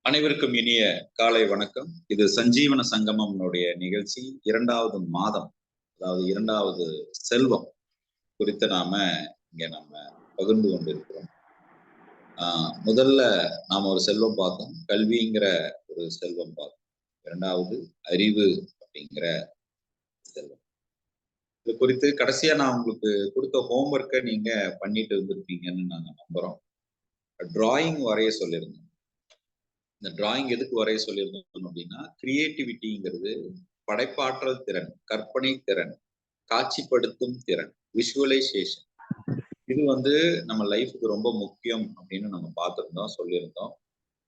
அனைவருக்கும் இனிய காலை வணக்கம். இது சஞ்சீவன சங்கமம்னுடைய நிகழ்ச்சி. இரண்டாவது மாதம், அதாவது இரண்டாவது செல்வம் குறித்து நம்ம பகிர்ந்து கொண்டிருக்கிறோம். முதல்ல நாம ஒரு செல்வம் பார்த்தோம், கல்விங்கிற ஒரு செல்வம் பார்த்தோம். இரண்டாவது அறிவு அப்படிங்கிற செல்வம். இது குறித்து கடைசியா நான் உங்களுக்கு கொடுத்த ஹோம்ஒர்க்கை நீங்க பண்ணிட்டு இருந்திருப்பீங்கன்னு நாங்க நம்புறோம். டிராயிங் வரைய சொல்லியிருந்தோம். இந்த டிராயிங் எதுக்கு வரைய சொல்லியிருந்தோம் அப்படின்னா, கிரியேட்டிவிட்டிங்கிறது படைப்பாற்றல் திறன், கற்பனை திறன், காட்சிப்படுத்தும் திறன், விஷுவலைசேஷன். இது நம்ம லைஃபுக்கு ரொம்ப முக்கியம் அப்படின்னு நம்ம பார்த்துருந்தோம், சொல்லியிருந்தோம்.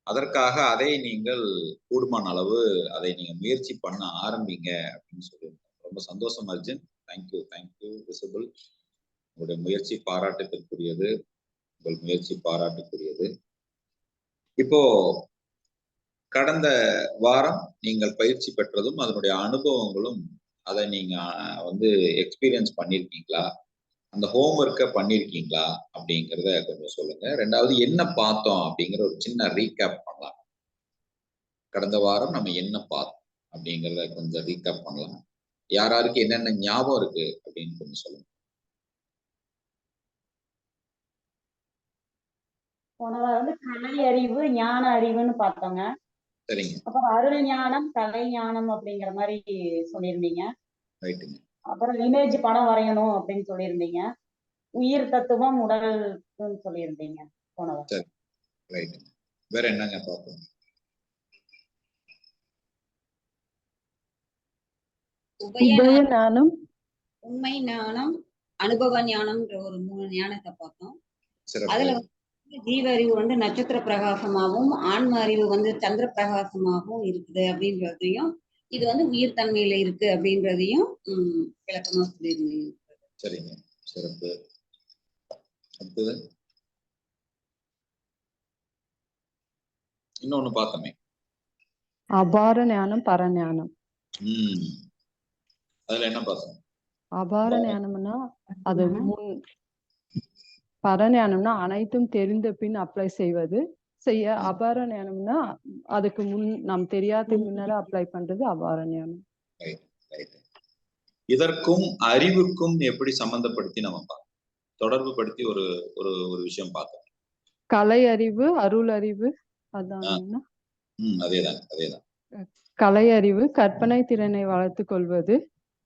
அதற்காக அதை நீங்கள் கூடுமான அளவு அதை நீங்க முயற்சி பண்ண ஆரம்பிங்க அப்படின்னு சொல்லியிருந்தோம். ரொம்ப சந்தோஷம் அர்ஜுன். Thank you visible. உங்களுடைய முயற்சி பாராட்டுக்குரியது. உங்கள் முயற்சி பாராட்டுக்குரியது. இப்போ கடந்த வாரம் நீங்கள் பயிற்சி பெற்றதும் அதனுடைய அனுபவங்களும் அதை நீங்க எக்ஸ்பீரியன்ஸ் பண்ணிருக்கீங்களா, அந்த ஹோம்ஒர்க்கை பண்ணிருக்கீங்களா அப்படிங்கிறத கொஞ்சம் சொல்லுங்க. ரெண்டாவது, என்ன பார்த்தோம் அப்படிங்கிற ஒரு சின்ன ரீகேப் பண்ணலாம். கடந்த வாரம் நம்ம என்ன பார்த்தோம் அப்படிங்கிறத கொஞ்சம் ரீகேப் பண்ணலாம். யாராருக்கு என்னென்ன ஞாபகம் இருக்கு அப்படின்னு கொஞ்சம் சொல்லுங்க. போன வாரம் கலை அறிவு, ஞான அறிவுன்னு பார்த்தோங்க. சரிங்க. அப்புறம் அருள் ஞானம், கலை ஞானம் அப்படிங்கிற மாதிரி சொல்லியிருந்தீங்க. ரைட்டுங்க. அப்புறம் இமேஜ் படம் வரையணும் அப்படின்னு சொல்லியிருந்தீங்க. உயிர் தத்துவம், உடல் சொல்லியிருந்தீங்க போன வாரம். சரி, ரைட்டுங்க. வேற என்னங்க பார்ப்போம்? உபய ஞானம், உண்மை ஞானம், அனுபவ ஞானம்ன்ற ஒரு 3 ஞானத்தை பார்த்தோம். அதுல ஜீவ அறிவு நட்சத்திர பிரகாசமாகவும், ஆன்ம அறிவு சந்திர பிரகாசமாகவும் இருக்குது அப்படின்றதையும், இது உயிர் தன்மையில இருக்கு அப்படின்றதையும் விளக்கமா சொல்லியிருந்தீங்க. சரிங்க, சிறப்பு. அடுத்தது இன்னொன்னு பார்த்தோமே, அபார ஞானம், பரஞானம். அதுல என்ன பார்த்தோம்? அபார ஞானம்னா அது பரஞானம்னா அனைத்தும் தெரிந்த பின் அப்ளை செய்ய. அபார ஞானம்னா அதுக்கு நாம் தெரியாததுக்கு முன்னால அப்ளை பண்றது அபார ஞானம். இதற்கும் அறிவுக்கும் எப்படி சம்பந்தப்படுத்தி நம்ம பார்த்தோம், தொடர்பு படுத்தி ஒரு ஒரு ஒரு விஷயம் பார்த்தோம். கலை அறிவு, அருள் அறிவு. அதான் அதேதான். கலை அறிவு கற்பனை திறனை வளர்த்துக் கொள்வது.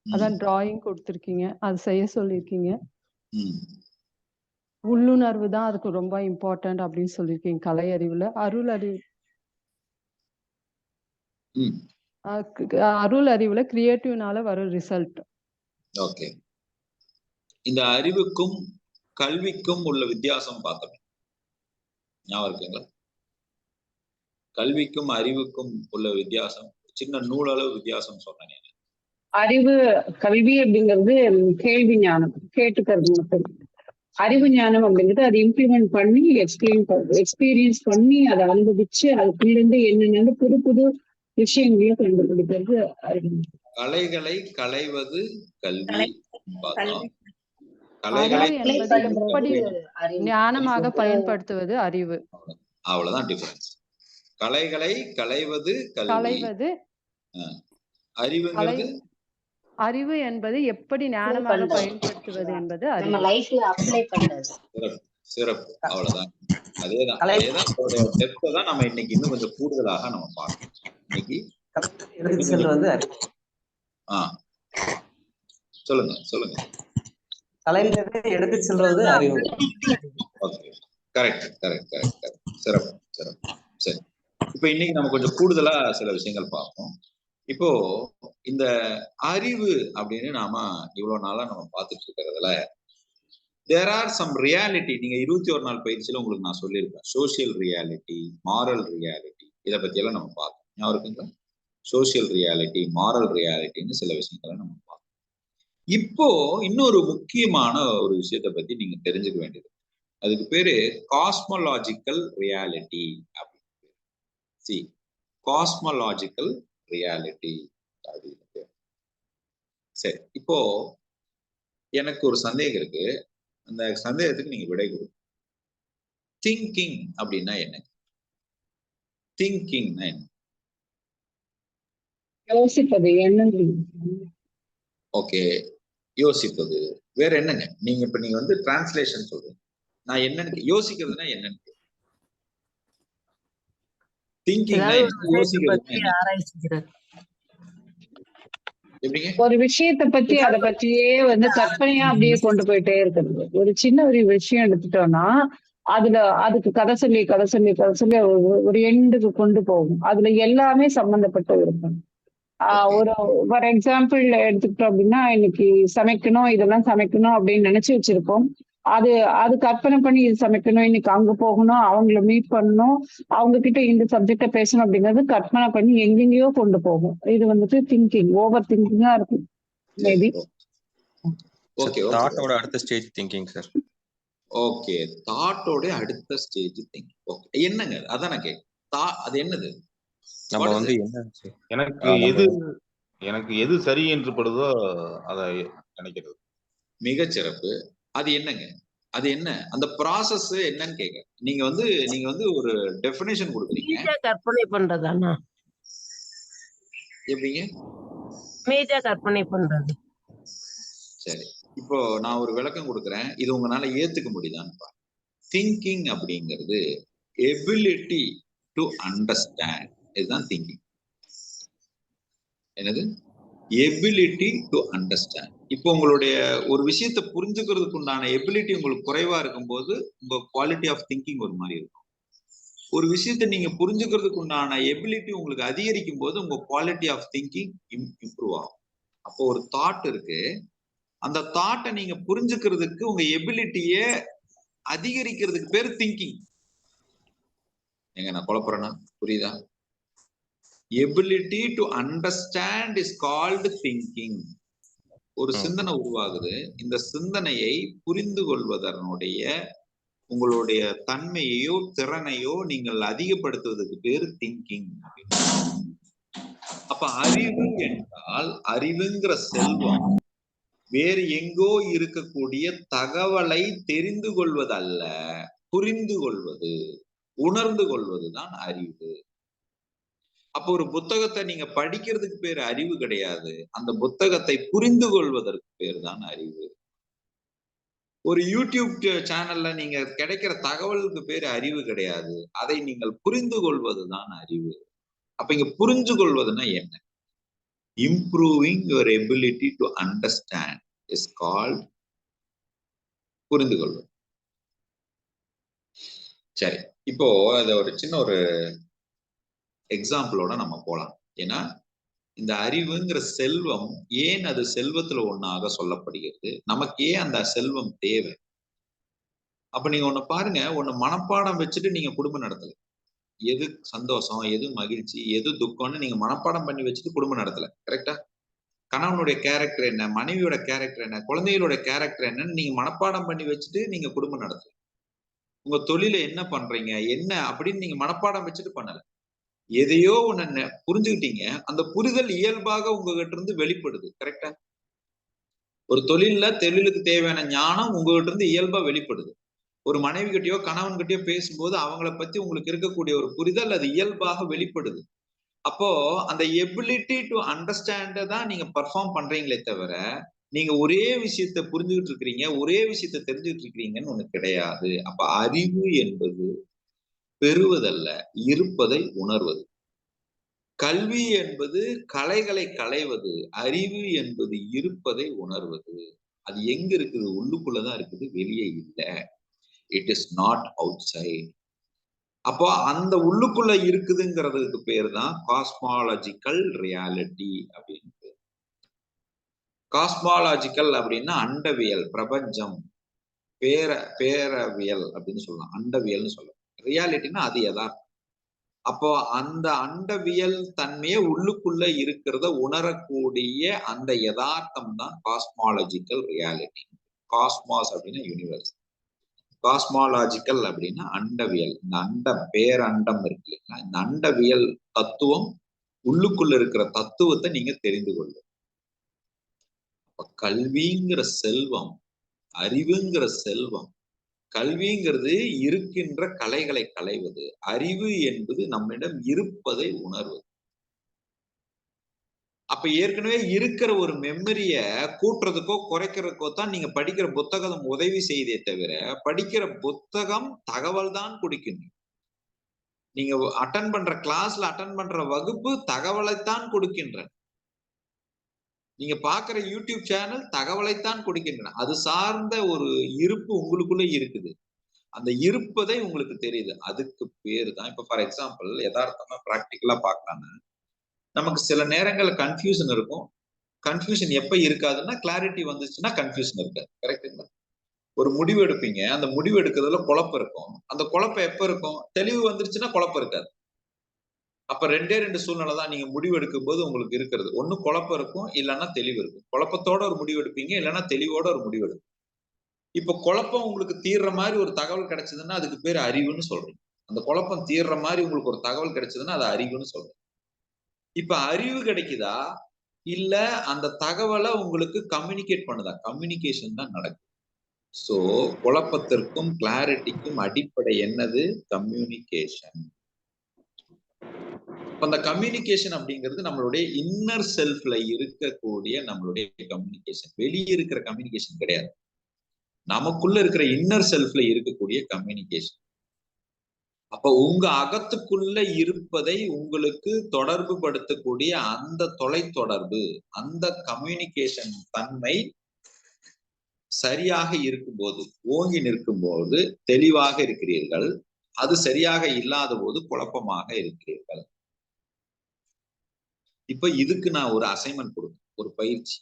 அதான் டிராயிங் கொடுத்திருக்கீங்க, அது செய்ய சொல்லியிருக்கீங்க. உள்ளுணர்வு தான் அதுக்கு ரொம்ப இம்பார்ட்டன்ட் அப்படின்னு சொல்லியிருக்கீங்க கலை அறிவுல. அருள் அறிவுல கிரியேட்டிவ்னால வரும் ரிசல்ட். ஓகே. இந்த அறிவுக்கும் கல்விக்கும் உள்ள வித்தியாசம் பார்த்தோம், ஞாபகம் இருக்குங்களா? கல்விக்கும் அறிவுக்கும் உள்ள வித்தியாசம், சின்ன நூலளவு வித்தியாசம் சொன்னேன். அறிவு, கல்வி அப்படிங்கிறது கேள்வி ஞானம், கேட்டுக்கிறது மட்டும். அறிவு ஞானம் அப்படிங்கிறது அதை இம்ப்ளிமெண்ட் பண்ணி எக்ஸ்பீரியன்ஸ் பண்ணி அதை அனுபவிச்சு அதுக்குள்ளேருந்து என்னென்ன புது புது விஷயங்களையும் கண்டுபிடிக்கிறது அறிவு. கலைகளை களைவது கல்வி. ஞானமாக பயன்படுத்துவது அறிவு. அவ்வளவுதான் டிஃபரன்ஸ். கலைகளை களைவது கல்வி, அறிவுங்கிறது அறிவு என்பது எப்படி ஞானமாக பயன்படுத்துவது என்பது அறிவு. சிறப்பு. அவ்வளவுதான். அதேதான் நம்ம இன்னைக்கு இன்னும் கொஞ்சம் கூடுதலாக நம்ம பார்க்கணும். இன்னைக்கு சொல்லுங்க. எடுத்து செல்வது அறிவு. கரெக்ட். சிறப்பு. சரி, இப்ப இன்னைக்கு நம்ம கொஞ்சம் கூடுதலா சில விஷயங்கள் பார்ப்போம். இப்போ இந்த அறிவு அப்படின்னு நாம இவ்வளவு நாளா நம்ம பார்த்துட்டு இருக்கிறதுல there are some reality. நீங்க 21 நாள் பயிற்சியில உங்களுக்கு நான் சொல்லியிருக்கேன், சோசியல் ரியாலிட்டி, மாரல் ரியாலிட்டி, இதை பத்தி எல்லாம் நம்ம பார்த்தோம். ஞாபகம் இருக்குங்களா? சோசியல் ரியாலிட்டி, மாரல் ரியாலிட்டின்னு சில விஷயங்களை நம்ம பார்த்தோம். இப்போ இன்னொரு முக்கியமான ஒரு விஷயத்தை பத்தி நீங்க தெரிஞ்சுக்க வேண்டியது, அதுக்கு பேரு காஸ்மோலாஜிக்கல் ரியாலிட்டி அப்படின்னு. காஸ்மோலாஜிக்கல் ரியாலிட்டி அப்படின்னு. சரி, இப்போ எனக்கு ஒரு சந்தேகம் இருக்கு, அந்த சந்தேகத்துக்கு நீங்க விடை கொடுங்க. திங்கிங் அப்படின்னா என்ன? திங்கிங்னா என்ன? யோசிப்பது, எண்ணங்கள். ஓகே, யோசிப்பது. வேற என்னங்க? நீங்க வந்து டிரான்ஸ்லேஷன் சொல்றீங்க. நான் என்னன்னு யோசிக்கிறதுனா என்னன்னு, திங்கிங்னா என்ன, யோசிக்கிறதுனா என்ன? எப்படிங்க? ஒரு விஷயத்தை பத்தி அதை பத்தியே வந்து கற்பனையா அப்படியே கொண்டு போயிட்டே இருக்கிறது. ஒரு சின்ன ஒரு விஷயம் எடுத்துட்டோம்னா அதுக்கு கதை சொல்லி ஒரு எண்டுக்கு கொண்டு போகும். அதுல எல்லாமே சம்பந்தப்பட்டு இருக்கும். ஒரு ஃபார் எக்ஸாம்பிள் எடுத்துக்கிட்டோம் அப்படின்னா, இன்னைக்கு சமைக்கணும், இதெல்லாம் சமைக்கணும் அப்படின்னு நினைச்சு வச்சிருப்போம். அது கற்பனை பண்ணி இது சமைக்கணும், இன்னைக்கு அங்க போகணும், அவங்கள மீட் பண்ணணும், அவங்க கிட்ட இந்த சப்ஜெக்ட பேசணும் அப்படிங்கிறது கற்பனை பண்ணி எங்கெங்கயோ கொண்டு போகும். இது வந்துட்டு திங்கிங், ஓவர் திங்கிங்கா இருக்கும். மேபி தாட்டோட அடுத்த ஸ்டேஜ் திங்கிங் சார். ஓகே, தாட்டோட அடுத்த ஸ்டேஜ் திங்கிங். ஓகே, என்னங்க அதான் நான் கேட்கிறேன். அது என்னது? நம்ம வந்து என்ன எனக்கு எது சரி என்று படுதோ அதை நினைக்கிறது. மிகச்சிறப்பு. அது என்னங்க? அது என்ன அந்த ப்ராசஸ் என்னன்னு கேட்க. நீங்க வந்து ஒரு டெஃபினேஷன் கொடுக்குறீங்க. கற்பனை பண்றதானா? எப்படிங்க? மேஜா கற்பனை பண்றது. சரி, இப்போ நான் ஒரு விளக்கம் கொடுக்குறேன், இது உங்களால ஏத்துக்க முடியுதான்னு. திங்கிங் அப்படிங்கிறது எபிலிட்டி டு அண்டர்ஸ்டாண்ட். இதுதான் திங்கிங். என்னது? Ability to understand. இப்போ உங்களுடைய ஒரு விஷயத்தை புரிஞ்சுக்கிறதுக்கு உண்டான எபிலிட்டி உங்களுக்கு குறைவா இருக்கும்போது உங்க குவாலிட்டி ஆஃப் திங்கிங் ஒரு மாதிரி இருக்கும். ஒரு விஷயத்தை நீங்க புரிஞ்சுக்கிறதுக்கு உண்டான எபிலிட்டி உங்களுக்கு அதிகரிக்கும் போது உங்க குவாலிட்டி ஆஃப் திங்கிங் இம்ப்ரூவ் ஆகும். அப்போ ஒரு தாட் இருக்கு, அந்த தாட்டை நீங்க புரிஞ்சுக்கிறதுக்கு உங்க எபிலிட்டிய அதிகரிக்கிறதுக்கு பேர் திங்கிங். எங்க நான் குழப்பறேன்னா புரியுதா? Ability to understand is called thinking. ஒரு சிந்தனை உருவாகுது, இந்த சிந்தனையை புரிந்து கொள்வதனுடைய உங்களுடைய தன்மையோ திறனையோ நீங்கள் அதிகப்படுத்துவதற்கு பேரு திங்கிங். அப்ப அறிவு என்றால், அறிவுங்கிற செல்வம் வேறு எங்கோ இருக்கக்கூடிய தகவலை தெரிந்து கொள்வதல்ல, புரிந்து கொள்வது, உணர்ந்து கொள்வதுதான் அறிவு. அப்போ ஒரு புத்தகத்தை நீங்க படிக்கிறதுக்கு பேர் அறிவு கிடையாது, அந்த புத்தகத்தை புரிந்து கொள்வதற்கு பேர் தான் அறிவு. ஒரு யூடியூப் சேனல்ல நீங்க கிடைக்கிற தகவலுக்கு பேர் அறிவு கிடையாது, அதை நீங்கள் புரிந்து கொள்வதுதான் அறிவு. அப்ப இங்க புரிஞ்சு கொள்வதுன்னா என்ன? Improving your ability to understand is called புரிந்து கொள்வது. சரி, இப்போ அத ஒரு சின்ன ஒரு எக்ஸாம்பிளோட நம்ம போலாம். ஏன்னா இந்த அறிவுங்கிற செல்வம் ஏன் அது செல்வத்துல ஒண்ணாக சொல்லப்படுகிறது, நமக்கு ஏன் அந்த செல்வம் தேவை? அப்ப நீங்க ஒண்ணு பாருங்க, ஒண்ணு மனப்பாடம் வச்சுட்டு நீங்க குடும்பம் நடத்தல. எது சந்தோஷம், எது மகிழ்ச்சி, எது துக்கம்னு நீங்க மனப்பாடம் பண்ணி வச்சுட்டு குடும்பம் நடத்தல. கரெக்டா? கணவனுடைய கேரக்டர் என்ன, மனைவியோட கேரக்டர் என்ன, குழந்தைகளோட கேரக்டர் என்னன்னு நீங்க மனப்பாடம் பண்ணி வச்சுட்டு நீங்க குடும்பம் நடத்தல. உங்க தொழில என்ன பண்றீங்க என்ன அப்படின்னு நீங்க மனப்பாடம் வச்சுட்டு பண்ணல. எதையோ ஒண்ணு புரிஞ்சுக்கிட்டீங்க, அந்த புரிதல் இயல்பாக உங்ககிட்ட இருந்து வெளிப்படுது. கரெக்டா? ஒரு தொழிலுக்கு தேவையான ஞானம் உங்ககிட்ட இருந்து இயல்பா வெளிப்படுது. ஒரு மனைவி கிட்டயோ கணவன் கிட்டயோ பேசும்போது அவங்கள பத்தி உங்களுக்கு இருக்கக்கூடிய ஒரு புரிதல் அது இயல்பாக வெளிப்படுது. அப்போ அந்த எபிலிட்டி டு அண்டர்ஸ்டாண்ட் தான் நீங்க பெர்ஃபார்ம் பண்றீங்களே தவிர, நீங்க ஒரே விஷயத்த புரிஞ்சுக்கிட்டு இருக்கிறீங்க, ஒரே விஷயத்த தெரிஞ்சுக்கிட்டு இருக்கிறீங்கன்னு ஒண்ணு கிடையாது. அப்ப அறிவு என்பது பெறுவதல்ல, இருப்பதை உணர்வது. கல்வி என்பது கலைகளை களைவது, அறிவு என்பது இருப்பதை உணர்வது. அது எங்க இருக்குது? உள்ளுக்குள்ளதான் இருக்குது, வெளியே இல்லை. It is not outside. அப்போ அந்த உள்ளுக்குள்ள இருக்குதுங்கிறதுக்கு பேர் தான் காஸ்மாலஜிக்கல் ரியாலிட்டி அப்படின்னு. காஸ்மாலஜிக்கல் அப்படின்னா அண்டவியல், பிரபஞ்சம், பேரவியல் அப்படின்னு சொல்லலாம். அண்டவியல்னு சொல்லலாம். ரியாலிட்டினா அது யதார்த்தம். அப்போ அந்த அண்டவியல் தன்மையை உள்ளுக்குள்ள இருக்கிறத உணரக்கூடிய அந்த யதார்த்தம் தான் காஸ்மாலஜிக்கல் ரியாலிட்டி. காஸ்மாஸ் அப்படின்னா யூனிவர்ஸ், காஸ்மாலாஜிக்கல் அப்படின்னா அண்டவியல். இந்த அண்டம், பேரண்டம் இருக்கு இல்லைங்களா, இந்த அண்டவியல் தத்துவம் உள்ளுக்குள்ள இருக்கிற தத்துவத்தை நீங்க தெரிந்து கொள்ளும். கல்விங்கிற செல்வம், அறிவுங்கிற செல்வம் கல்விங்கிறது இருக்கின்ற கலைகளை களைவது, அறிவு என்பது நம்மிடம் இருப்பதை உணர்வது. அப்ப ஏற்கனவே இருக்கிற ஒரு மெமரிய கூட்டுறதுக்கோ குறைக்கிறதுக்கோ தான் நீங்க படிக்கிற புத்தகம் உதவி செய்தே தவிர, படிக்கிற புத்தகம் தகவல் தான் கொடுக்கின்ற. நீங்க அட்டன் பண்ற கிளாஸ்ல அட்டன் பண்ற வகுப்பு தகவலைத்தான் கொடுக்கின்ற. நீங்க பாக்குற யூடியூப் சேனல் தகவலைத்தான் கொடுக்கின்றன. அது சார்ந்த ஒரு இருப்பு உங்களுக்குள்ள இருக்குது. அந்த இருப்பதை உங்களுக்கு தெரியுது. அதுக்கு பேரு தான். இப்ப ஃபார் எக்ஸாம்பிள் யதார்த்தமா பிராக்டிக்கலா பார்க்கலாம்னா, நமக்கு சில நேரங்கள்ல கன்ஃபியூஷன் இருக்கும். கன்ஃபியூஷன் எப்ப இருக்காதுன்னா, கிளாரிட்டி வந்துச்சுன்னா கன்ஃபியூஷன் இருக்காது. கரெக்டுங்களா? ஒரு முடிவு எடுப்பீங்க, அந்த முடிவு எடுக்கிறதுல குழப்பம் இருக்கும். அந்த குழப்பம் எப்ப இருக்கும்? தெளிவு வந்துருச்சுன்னா குழப்பம் இருக்காது. அப்ப ரெண்டே ரெண்டு சூழ்நிலை தான் நீங்க முடிவு எடுக்கும் போது உங்களுக்கு இருக்கிறது. ஒண்ணு குழப்பம் இருக்கும், இல்லைன்னா தெளிவு இருக்கும். குழப்பத்தோட ஒரு முடிவு எடுப்பீங்க, இல்லைன்னா தெளிவோட ஒரு முடிவு எடுப்பீங்க. இப்ப குழப்பம் உங்களுக்கு தீர்ற மாதிரி ஒரு தகவல் கிடைச்சதுன்னா அதுக்கு பேர் அறிவுன்னு சொல்றீங்க. அந்த குழப்பம் தீர்ற மாதிரி உங்களுக்கு ஒரு தகவல் கிடைச்சதுன்னா அது அறிவுன்னு சொல்றீங்க. இப்ப அறிவு கிடைக்குதா, இல்ல அந்த தகவலை உங்களுக்கு கம்யூனிகேட் பண்ணுதா? கம்யூனிகேஷன் தான் நடக்குது. சோ குழப்பத்திற்கும் கிளாரிட்டிக்கும் அடிப்படை என்னது? கம்யூனிகேஷன். அந்த கம்யூனிகேஷன் அப்படிங்கிறது நம்மளுடைய இன்னர் செல்ஃப்ல இருக்கக்கூடிய நம்மளுடைய கம்யூனிகேஷன். வெளியே இருக்கிற கம்யூனிகேஷன் கிடையாது. நமக்குள்ள இருக்கிற இன்னர் செல்ஃப்ல இருக்கக்கூடிய கம்யூனிகேஷன். அப்ப உங்க அகத்துக்குள்ள இருப்பதை உங்களுக்கு தொடர்பு படுத்தக்கூடிய அந்த தொலைத்தொடர்பு, அந்த கம்யூனிகேஷன் தன்மை சரியாக இருக்கும்போது, ஓங்கி நிற்கும் போது தெளிவாக இருக்கிறீர்கள். அது சரியாக இல்லாத போது குழப்பமாக இருக்கிறீர்கள். இப்ப இதுக்கு நான் ஒரு அசைன்மெண்ட் கொடுப்பேன், ஒரு பயிற்சி.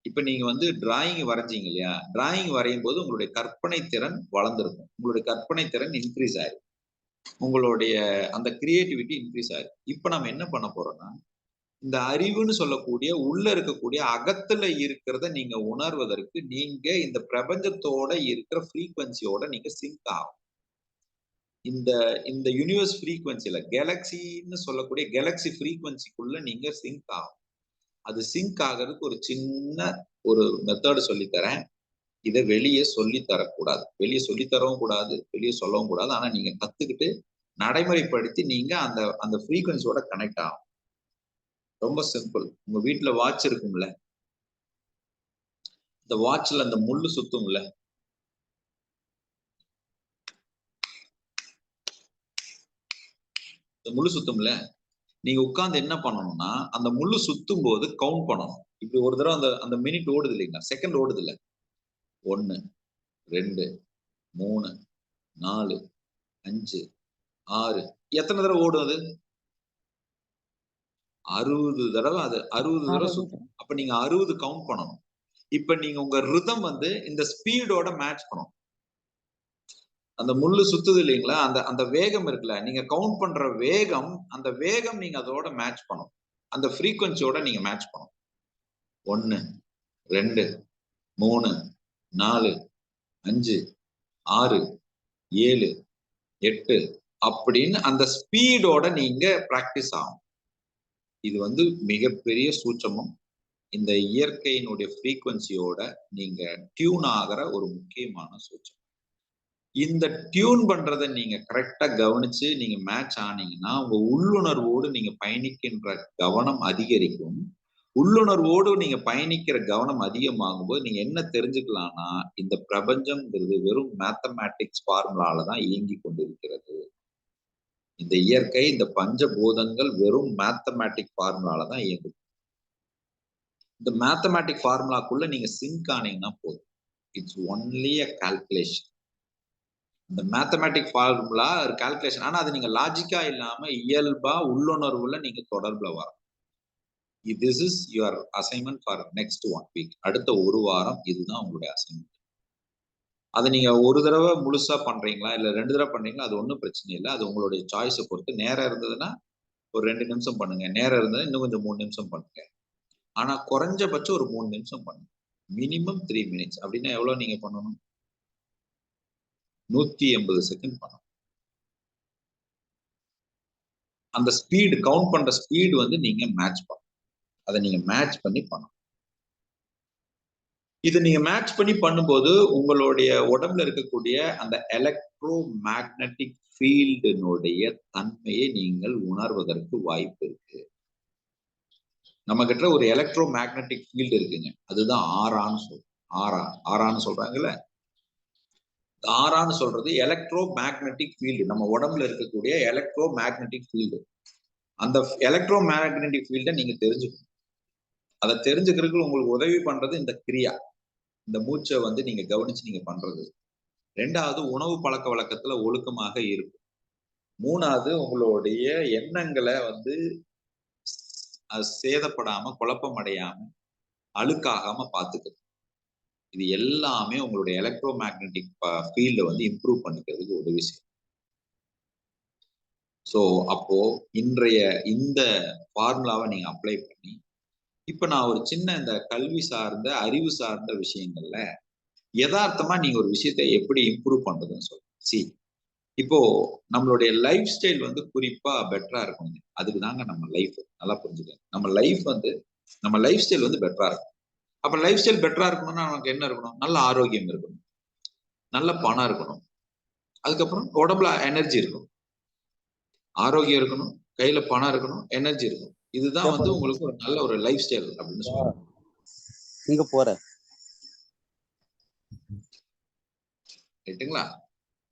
இப்ப நீங்க வந்து டிராயிங் வரைஞ்சீங்க இல்லையா? டிராயிங் வரையும் போது உங்களுடைய கற்பனை திறன் வளர்ந்துருக்கும். உங்களுடைய கற்பனை திறன் இன்க்ரீஸ் ஆயிரும். உங்களுடைய அந்த கிரியேட்டிவிட்டி இன்க்ரீஸ் ஆயிரும். இப்ப நம்ம என்ன பண்ண போறோம்னா, இந்த அறிவுன்னு சொல்லக்கூடிய உள்ள இருக்கக்கூடிய அகத்துல இருக்கிறத நீங்க உணர்வதற்கு நீங்க இந்த பிரபஞ்சத்தோட இருக்கிற ஃப்ரீக்வன்சியோட நீங்க சிங்க் ஆகும். இந்த இந்த யூனிவர்ஸ் ஃப்ரீக்வன்சில கேலக்சின்னு சொல்லக்கூடிய கேலக்சி ஃப்ரீக்வன்சிக்குள்ள நீங்க சிங்க் ஆகும். அது சிங்க் ஆகிறதுக்கு ஒரு சின்ன ஒரு மெத்தட் சொல்லித்தரேன். இதை வெளியே சொல்லி தரக்கூடாது, வெளியே சொல்லி தரவும் கூடாது, வெளியே சொல்லவும் கூடாது. ஆனா நீங்க கத்துக்கிட்டு நடைமுறைப்படுத்தி நீங்க அந்த அந்த ஃப்ரீக்வன்சியோட கனெக்ட் ஆகும். ரொம்ப சிம்பிள். உங்க வீட்டுல வாட்ச் இருக்கும்ல, இந்த வாட்ச்ல அந்த முள்ளு சுத்தும்ல, இந்த முள்ளு சுத்தும்ல, நீங்க உட்கார்ந்து என்ன பண்ணணும்னா அந்த முள்ளு சுத்தும் போது கவுண்ட் பண்ணணும். இப்படி ஒரு தடவை அந்த அந்த மினிட் ஓடுது இல்லைங்களா, செகண்ட் ஓடுது இல்ல, 1 2 3 4 5 6 எத்தனை தடவை ஓடும் அது? 60 தடவை. அது 60 தடவை சுத்தும். அப்ப நீங்க 60 கவுண்ட் பண்ணணும். இப்ப நீங்க உங்க ரிதம் வந்து இந்த ஸ்பீடோட மேட்ச் பண்ணணும். அந்த முள்ளு சுத்துது இல்லைங்களா, அந்த அந்த வேகம் இருக்குல்ல, நீங்க கவுண்ட் பண்ற வேகம், அந்த வேகம் நீங்க அதோட மேட்ச் பண்ணணும். அந்த ஃப்ரீக்வன்சியோட நீங்க மேட்ச் பண்ணணும். 1 2 3 4 5 6 7 8 அப்படின்னு அந்த ஸ்பீடோட நீங்க பிராக்டிஸ் ஆகும். இது வந்து மிகப்பெரிய சூட்சமம். இந்த இயற்கையினுடைய ஃப்ரீக்வன்சியோட நீங்க டியூன் ஆகிற ஒரு முக்கியமான சூட்சமம். இந்த டியூன் பண்றதை நீங்க கரெக்டா கவனிச்சு நீங்க மேட்ச் ஆனீங்கன்னா உங்க உள்ளுணர்வோடு நீங்க பயணிக்கின்ற கவனம் அதிகரிக்கும். உள்ளுணர்வோடு நீங்க பயணிக்கிற கவனம் அதிகமாகும் போது நீங்க என்ன தெரிஞ்சுக்கலாம்னா, இந்த பிரபஞ்சம்ங்கிறது வெறும் மேத்தமேட்டிக்ஸ் ஃபார்முலால தான் இயங்கி கொண்டிருக்கிறது. இந்த இயற்கை, இந்த பஞ்சபூதங்கள் வெறும் மேத்தமேட்டிக் ஃபார்முலால தான் இயங்குது. இந்த மேத்தமேட்டிக் ஃபார்முலாக்குள்ள நீங்க சிங்க் ஆனீங்கன்னா போதும். It's only a calculation. இந்த மேத்தமேட்டிக் ஃபார்முலா ஒரு கால்குலேஷன். ஆனா அது நீங்க லாஜிக்கா இல்லாம இயல்பா உள்ளுணர்வுல நீங்க தொடர்புல வரணும். This is your assignment for next 1 week. அடுத்த ஒரு வாரம் இதுதான் உங்களுடைய அசைன்மெண்ட். அதை நீங்க ஒரு தடவை முழுசா பண்றீங்களா இல்ல 2 தடவை பண்றீங்களா, அது ஒன்றும் பிரச்சனை இல்லை. அது உங்களுடைய சாய்ஸை பொறுத்து. நேரம் இருந்ததுன்னா ஒரு 2 நிமிஷம் பண்ணுங்க, நேரம் இருந்ததுன்னா இன்னும் கொஞ்சம் 3 நிமிஷம் பண்ணுங்க. ஆனா குறைஞ்சபட்சம் ஒரு 3 நிமிஷம் பண்ணுங்க. Minimum 3 minutes. அப்படின்னா எவ்வளவு நீங்க பண்ணணும்? 180 செகண்ட் பண்ணணும். அந்த ஸ்பீடு கவுண்ட் பண்ற ஸ்பீடு வந்து நீங்க மேட்ச் பண்ணணும். அதை நீங்க மேட்ச் பண்ணி பண்ணணும். இதை நீங்க மேட்ச் பண்ணி பண்ணும்போது உங்களுடைய உடம்புல இருக்கக்கூடிய அந்த எலக்ட்ரோ மேக்னட்டிக் ஃபீல்டினுடைய தன்மையை நீங்கள் உணர்வதற்கு வாய்ப்பு இருக்கு. நம்ம கிட்ட ஒரு எலக்ட்ரோ மேக்னட்டிக் ஃபீல்டு இருக்குங்க, அதுதான் ஆரான்னு சொல்றோம். ஆரான்னு சொல்றாங்கல்ல, ஆரான்னு சொல்றது எலக்ட்ரோ மேக்னட்டிக் ஃபீல்டு, நம்ம உடம்புல இருக்கக்கூடிய எலக்ட்ரோ மேக்னட்டிக் ஃபீல்டு. அந்த எலக்ட்ரோ மேக்னட்டிக் ஃபீல்டை நீங்க தெரிஞ்சுக்கணும். அதை தெரிஞ்சுக்கிறதுக்கு உங்களுக்கு உதவி பண்றது இந்த கிரியா, இந்த மூச்சை வந்து நீங்க கவனிச்சு நீங்க பண்றது. ரெண்டாவது, உணவு பழக்க வழக்கத்துல ஒழுக்கமாக இருக்கும். மூணாவது, உங்களுடைய எண்ணங்களை வந்து அது சேதப்படாம, குழப்பம் அடையாம, அழுக்காகாம பார்த்துக்கிறது. இது எல்லாமே உங்களுடைய எலக்ட்ரோ மேக்னட்டிக் ஃபீல்டை வந்து இம்ப்ரூவ் பண்ணிக்கிறதுக்கு உதவி செய்யும். ஸோ அப்போ இன்றைய இந்த ஃபார்முலாவை நீங்க அப்ளை பண்ணி, இப்ப நான் ஒரு சின்ன இந்த கல்வி சார்ந்த அறிவு சார்ந்த விஷயங்கள்ல யதார்த்தமா நீங்க ஒரு விஷயத்தை எப்படி இம்ப்ரூவ் பண்றதுன்னு சொல்லுங்க. இப்போ நம்மளுடைய லைஃப் ஸ்டைல் வந்து குறிப்பா பெட்டரா இருக்கும். அதுக்கு தாங்க நம்ம லைஃப் நல்லா புரிஞ்சுக்கணும். நம்ம லைஃப் ஸ்டைல் வந்து பெட்டரா இருக்கும். அப்ப லைஃப் ஸ்டைல் பெட்டரா இருக்கணும்னா நமக்கு என்ன இருக்கணும்? நல்ல ஆரோக்கியம் இருக்கணும், நல்ல பணம் இருக்கணும், அதுக்கப்புறம் உடம்புல எனர்ஜி இருக்கணும். ஆரோக்கியம் இருக்கணும், கையில பணம் இருக்கணும், எனர்ஜி இருக்கணும். இதுதான் வந்து உங்களுக்கு ஒரு நல்ல ஒரு லைஃப் ஸ்டைல் அப்படின்னு சொல்லுவாங்க. இங்க போற ரைட்டுங்களா?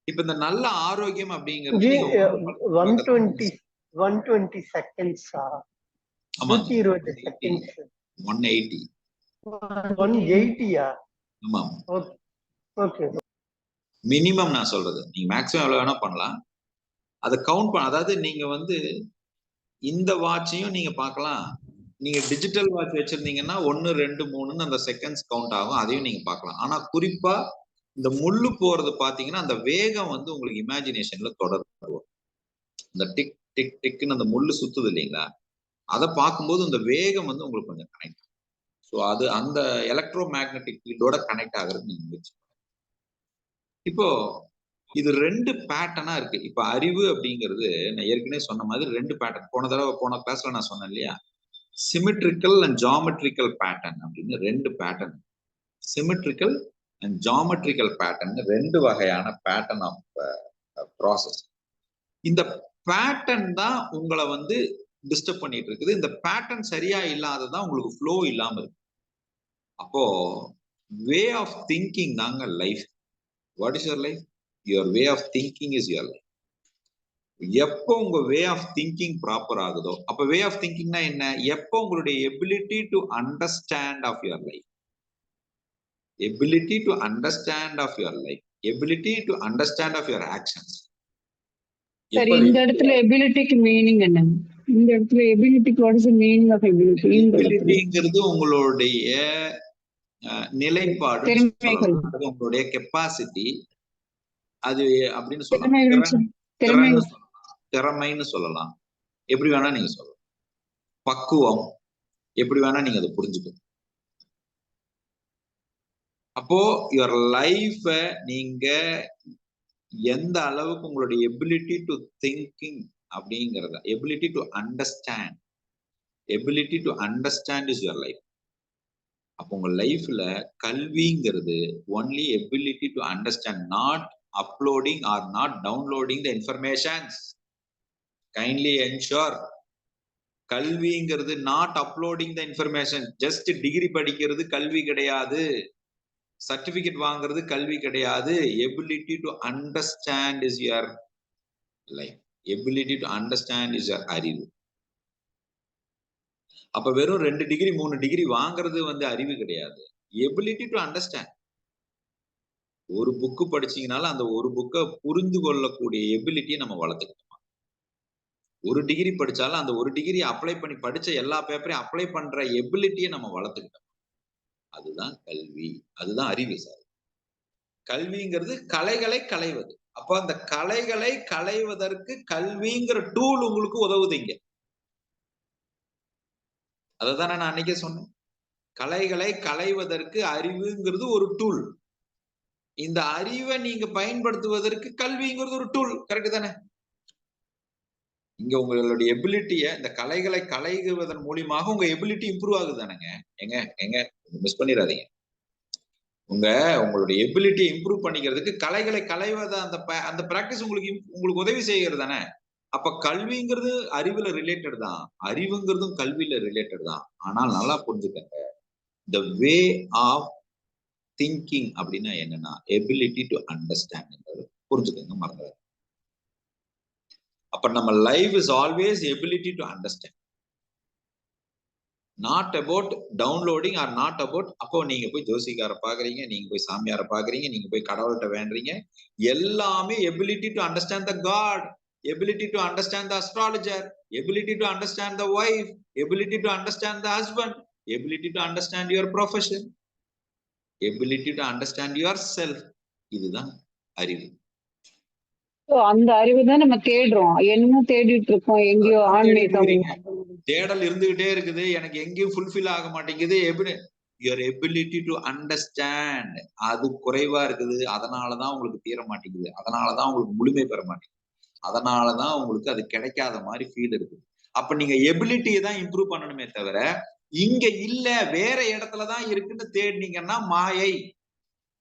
இப்ப இந்த நல்ல ஆரோக்கியம் அப்படிங்கிறது 120 seconds. 120 seconds. 180. 180. ஆமா. ஓகே. மினிமம் நான் சொல்றது. நீங்க மேக்ஸிமம் எவ்வளவு வேணா பண்ணலாம். அதை கவுண்ட் பண்ண, அதாவது நீங்க வந்து இந்த வாட்சையும் நீங்க பார்க்கலாம். நீங்க டிஜிட்டல் வாட்ச் வச்சிருந்தீங்கன்னா 1, 2, 3 அந்த செகண்ட்ஸ் கவுண்ட் ஆகும், அதையும் நீங்க பார்க்கலாம். ஆனா குறிப்பா இந்த முள்ளு போறது பாத்தீங்கன்னா அந்த வேகம் வந்து உங்களுக்கு இமேஜினேஷன்ல தொடர்பு. இந்த டிக் டிக் டிக்னு அந்த முள்ளு சுத்துது இல்லைங்களா, அதை பார்க்கும்போது இந்த வேகம் வந்து உங்களுக்கு கொஞ்சம் கனெக்ட். ஸோ அது அந்த எலக்ட்ரோ மேக்னட்டிக் ஃபீல்டோட கனெக்ட் ஆகுறது நீங்க முயற்சி. இப்போ இது 2 பேட்டர்னா இருக்கு. இப்ப அறிவு அப்படிங்கிறது நான் ஏற்கனவே சொன்ன மாதிரி 2 பேட்டர்ன். போன கிளாஸ்ல நான் சொன்னேன் இல்லையா, சிமெட்ரிக்கல் அண்ட் ஜாமெட்ரிக்கல் பேட்டர்ன் அப்படின்னு 2 pattern. Symmetrical and geometrical pattern 2 வகையான பேட்டர்ன் ஆஃப் ப்ராசஸ். இந்த பேட்டர்ன் தான் உங்களை வந்து டிஸ்டர்ப் பண்ணிட்டு இருக்குது. இந்த பேட்டர்ன் சரியா இல்லாததான் உங்களுக்கு ஃப்ளோ இல்லாம இருக்கு. அப்போ வே ஆஃப் திங்கிங் தாங்க life. What is your life? Your way of thinking is your life. எப்போ உங்க வே ஆஃப் திங்கிங் ப்ராப்பர் ஆகுதோ, அப்ப வே ஆஃப் திங்கிங்னா என்ன? எப்போ உங்களுடைய ability to understand of your life, ability to understand of your life, ability to understand of your actions. சரி, இந்த இடத்துல எபிலிட்டிக்கு மீனிங் என்ன? இந்த இடத்துல எபிலிட்டிக்கு what is the meaning of ability? எபிலிட்டிங்கிறது உங்களுடைய நிலைப்பாடு, உங்களுடைய கெப்பாசிட்டி, அது அப்படின்னு சொல்லலாம். திறமைன்னு சொல்லலாம், எப்படி வேணா நீங்க சொல்லலாம். பக்குவம், எப்படி வேணா நீங்க அதை புரிஞ்சுக்கணும். அப்போ யுவர் லைஃப நீங்க எந்த அளவுக்கு உங்களுடைய எபிலிட்டி டு திங்கிங் அப்படிங்கிறத, ability to understand, ability to understand is your life. அப்போ உங்க லைஃப்ல கல்விங்கிறது only ability to understand, not uploading or not downloading the informations. Kindly ensure. கல்விங்கிறது not uploading the information. just degree படிக்கிறது கல்வி கிடையாது, certificate வாங்குறது கல்வி கிடையாது. Ability to understand is your life. Ability to understand is your அறிவு. அப்ப வெறும் 2 டிகிரி 3 டிகிரி வாங்குறது வந்து அறிவு கிடையாது. Ability to understand. ஒரு புக்கு படிச்சீங்கனாலும் அந்த ஒரு புக்கை புரிந்து கொள்ளக்கூடிய எபிலிட்டியை நம்ம வளர்த்துக்கிட்டோம். ஒரு டிகிரி படிச்சாலும் அந்த ஒரு டிகிரி அப்ளை பண்ணி படிச்ச எல்லா பேப்பரையும் அப்ளை பண்ற எபிலிட்டியை நம்ம வளர்த்துக்கிட்டோம். அதுதான் கல்வி, அதுதான் அறிவு சார். கல்விங்கிறது கலைகளை களைவது. அப்ப அந்த கலைகளை களைவதற்கு கல்விங்கிற டூல் உங்களுக்கு உதவுதுங்க. அததானே நான் அன்னைக்கே சொன்னேன். கலைகளை களைவதற்கு அறிவுங்கிறது ஒரு டூல். இந்த அறிவை நீங்க பயன்படுத்துவதற்கு கல்விங்கிறது ஒரு டூல். கரெக்ட் தானே? இங்க உங்களுடைய எபிலிட்டிய இந்த கலைகளை களைவதன் மூலியமாக உங்க எபிலிட்டி இம்ப்ரூவ் ஆகுது தானேங்க. எங்க மிஸ் பண்ணிடாதீங்க. உங்களுடைய எபிலிட்டி இம்ப்ரூவ் பண்ணிக்கிறதுக்கு கலைகளை களைவத அந்த பிராக்டிஸ் உங்களுக்கு உதவி செய்கிறது தானே. அப்ப கல்விங்கிறது அறிவுல ரிலேட்டட் தான், அறிவுங்கிறதும் கல்வியில ரிலேட்டட் தான். ஆனால் நல்லா புரிஞ்சுக்கங்க, த வே ஆஃப் திங்கிங் அப்படின்னா என்னன்னா எபிலிட்டி டு அண்டர்ஸ்டாண்ட் புரிஞ்சுக்கங்க, மறந்துடாது. அப்ப நம்ம life is always ability to understand, not about downloading or not about. அப்போ நீங்க போய் ஜோசிக்கார பாக்குறீங்க, நீங்க போய் சாமியார பாக்குறீங்க, நீங்க போய் கடவுள்கிட்ட வேண்டுறீங்க, எல்லாமே ability to understand the god, ability to understand the astrologer, ability to understand the wife, ability to understand the husband, ability to understand your profession, ability to understand yourself. இதுதான் அறிவு. அந்த அறிவு தான் நம்ம தேடுறோம், என்ன தேடிட்டு இருக்கோம், எங்கேயோ ஆன்மீகம் தேடல் இருந்துகிட்டே இருக்குது, எனக்கு எங்கேயும் ஃபுல்ஃபில் ஆக மாட்டேங்குது. your ability to understand அது குறைவா இருக்குது, அதனாலதான் உங்களுக்கு தீர மாட்டேங்குது, அதனாலதான் உங்களுக்கு முழுமை பெற மாட்டேங்குது, அதனாலதான் உங்களுக்கு அது கிடைக்காத மாதிரி ஃபீல் இருக்குது. அப்ப நீங்க எபிலிட்டியை தான் இம்ப்ரூவ் பண்ணணுமே தவிர இங்க இல்ல வேற இடத்துலதான் இருக்குன்னு தேடினீங்கன்னா மாயை.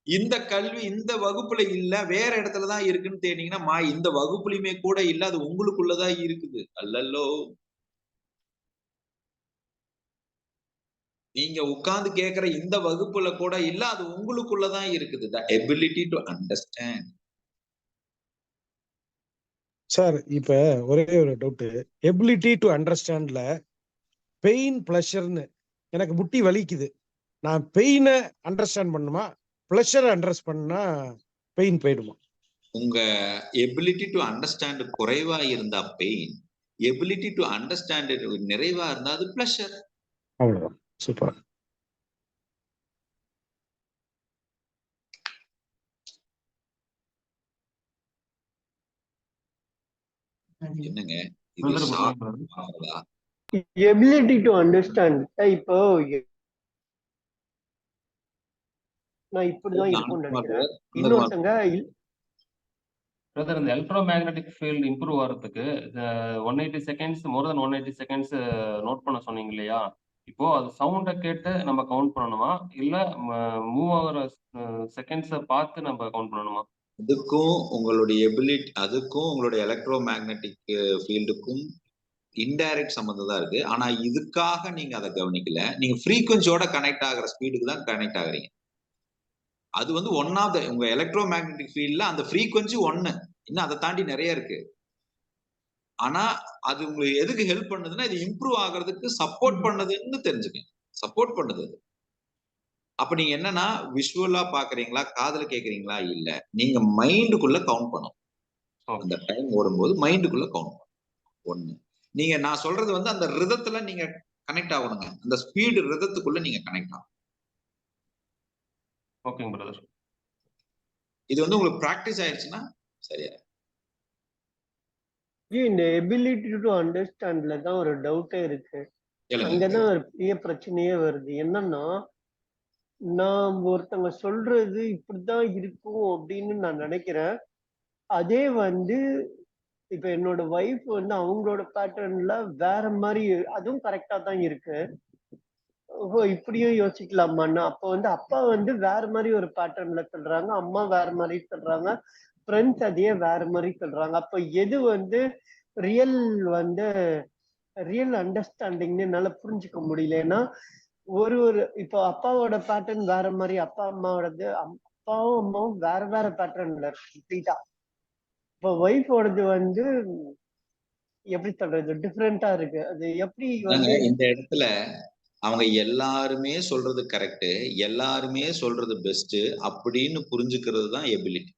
இந்த கல்வி இந்த வகுப்புல இல்ல வேற இடத்துலதான் இருக்குன்னு தேடினீங்கன்னா மாயை. இந்த வகுப்புலயுமே கூட இல்ல, அது உங்களுக்குள்ளதான் இருக்குது. அல்லல்லோ, நீங்க உட்கார்ந்து கேட்கிற இந்த வகுப்புல கூட இல்ல, அது உங்களுக்குள்ளதான் இருக்குது. the ability to understand. Sir இப்ப ஒரே ஒரு டவுட், எபிலிட்டி டு அண்டர்ஸ்டாண்ட்ல பெயின் பிளஷர்னு, எனக்கு முட்டி வலிக்குது, நான் பெயினை அண்டர்ஸ்டாண்ட் பண்ணுமா, பிளஷரை அண்டர்ஸ்ட் பண்ணா பெயின் போயிடுமா? உங்க எபிலிட்டி டு அண்டர்ஸ்டாண்ட் குறைவா இருந்தா பெயின், எபிலிட்டி டு அண்டர்ஸ்டாண்ட் நிறைவா இருந்தா அது பிளஷர். அவ்வளவுதான். சூப்பர். என்னங்க எபிலிட்டி டு அண்டர்ஸ்டாண்ட். இப்போ நான் இப்படிதான் இருக்கும்னு நினைக்கிறேன். இன்னொருத்தங்க பிரதர், இந்த எலக்ட்ரோ மேக்னெட்டிக் ஃபீல்ட் இம்ப்ரூவ் ஆகிறதுக்கு 180 செகண்ட்ஸ், மோர் தென் 180 செகண்ட்ஸ் நோட் பண்ண சொன்னீங்க இல்லையா? இப்போ அது சவுண்டை கேட்டு நம்ம கவுண்ட் பண்ணணுமா, இல்ல மூவ் ஆகிற செகண்ட்ஸை பார்த்து நம்ம கவுண்ட் பண்ணணுமா? அதுக்கும் உங்களுடைய எபிலிட்டி, அதுக்கும் உங்களுடைய எலக்ட்ரோ மேக்னெட்டிக் ஃபீல்டுக்கும் இன்டைரக்ட் சம்பந்தம் தான் இருக்கு. ஆனா இதுக்காக நீங்க அதை கவனிக்கல, நீங்க ஃப்ரீக்வன்சியோட கனெக்ட் ஆகிற ஸ்பீடுக்கு தான் கனெக்ட் ஆகுறீங்க. அது வந்து ஒன் ஆஃப் த உங்க எலக்ட்ரோ மேக்னெட்டிக் ஃபீல்ட்ல அந்த ஃப்ரீக்வன்சி ஒன்னு, இன்னும் அதை தாண்டி நிறைய இருக்கு. ஆனா அது உங்களுக்கு எதுக்கு ஹெல்ப் பண்ணுதுன்னா இது இம்ப்ரூவ் ஆகிறதுக்கு சப்போர்ட் பண்ணுதுன்னு தெரிஞ்சுக்கங்க, சப்போர்ட் பண்ணுது. அப்ப நீங்க என்னன்னா விஷுவலா பாக்குறீங்களா, காதுல கேக்குறீங்களா, இல்ல நீங்க மைண்டுக்குள்ள கவுண்ட் பண்ணும். அந்த டைம் ஓடும்போது மைண்டுக்குள்ள கவுண்ட் பண்ணும். ஒண்ணு, நீங்க நான் சொல்றது வந்து அந்த ரிதத்துல நீங்க கனெக்ட் ஆகணுங்க, அந்த ஸ்பீடு ரிதத்துக்குள்ள நீங்க கனெக்ட் ஆகும். ஓகேங்க பிரதர். இது வந்து உங்களுக்கு பிராக்டிஸ் ஆயிடுச்சுன்னா சரியா. இந்த எபிலிட்டி டு அண்டர்ஸ்டாண்ட்ல தான் ஒரு டவுட்டே இருக்கு. அங்கதான் ஒரு பெரிய பிரச்சனையே வருது. என்னன்னா நான் ஒருத்தவங்க சொல்றது இப்படிதான் இருக்கும் அப்படின்னு நான் நினைக்கிறேன். அதே வந்து இப்ப என்னோட ஒய்ஃப் வந்து அவங்களோட பேட்டர்ன்ல வேற மாதிரி, அதுவும் கரெக்டா தான் இருக்கு. ஓ இப்படியும் யோசிக்கலாமான்னா, அப்ப வந்து அப்பா வந்து வேற மாதிரி ஒரு பேட்டர்ன்ல சொல்றாங்க, அம்மா வேற மாதிரி சொல்றாங்க, ஃப்ரெண்ட்ஸ் அதையே வேற மாதிரி சொல்றாங்க. அப்ப எது வந்து ரியல் வந்து ரியல் அண்டர்ஸ்டாண்டிங்னு என்னால புரிஞ்சுக்க முடியல. ஏன்னா ஒரு இப்போ அப்பாவோட பேட்டர்ன் வேற மாதிரி, அப்பா அம்மாவோடது, அப்பாவும் அம்மாவும் வேற வேற பேட்டர்ன்ல இருக்கு கம்ப்ளீட்டா. இப்போ ஒய்ஃபோடது வந்து எப்படி சொல்றது, டிஃப்ரெண்டா இருக்கு. அது எப்படி வந்து இந்த இடத்துல அவங்க எல்லாருமே சொல்றது கரெக்ட், எல்லாருமே சொல்றது பெஸ்ட் அப்படின்னு புரிஞ்சுக்கிறது தான் எபிலிட்டி,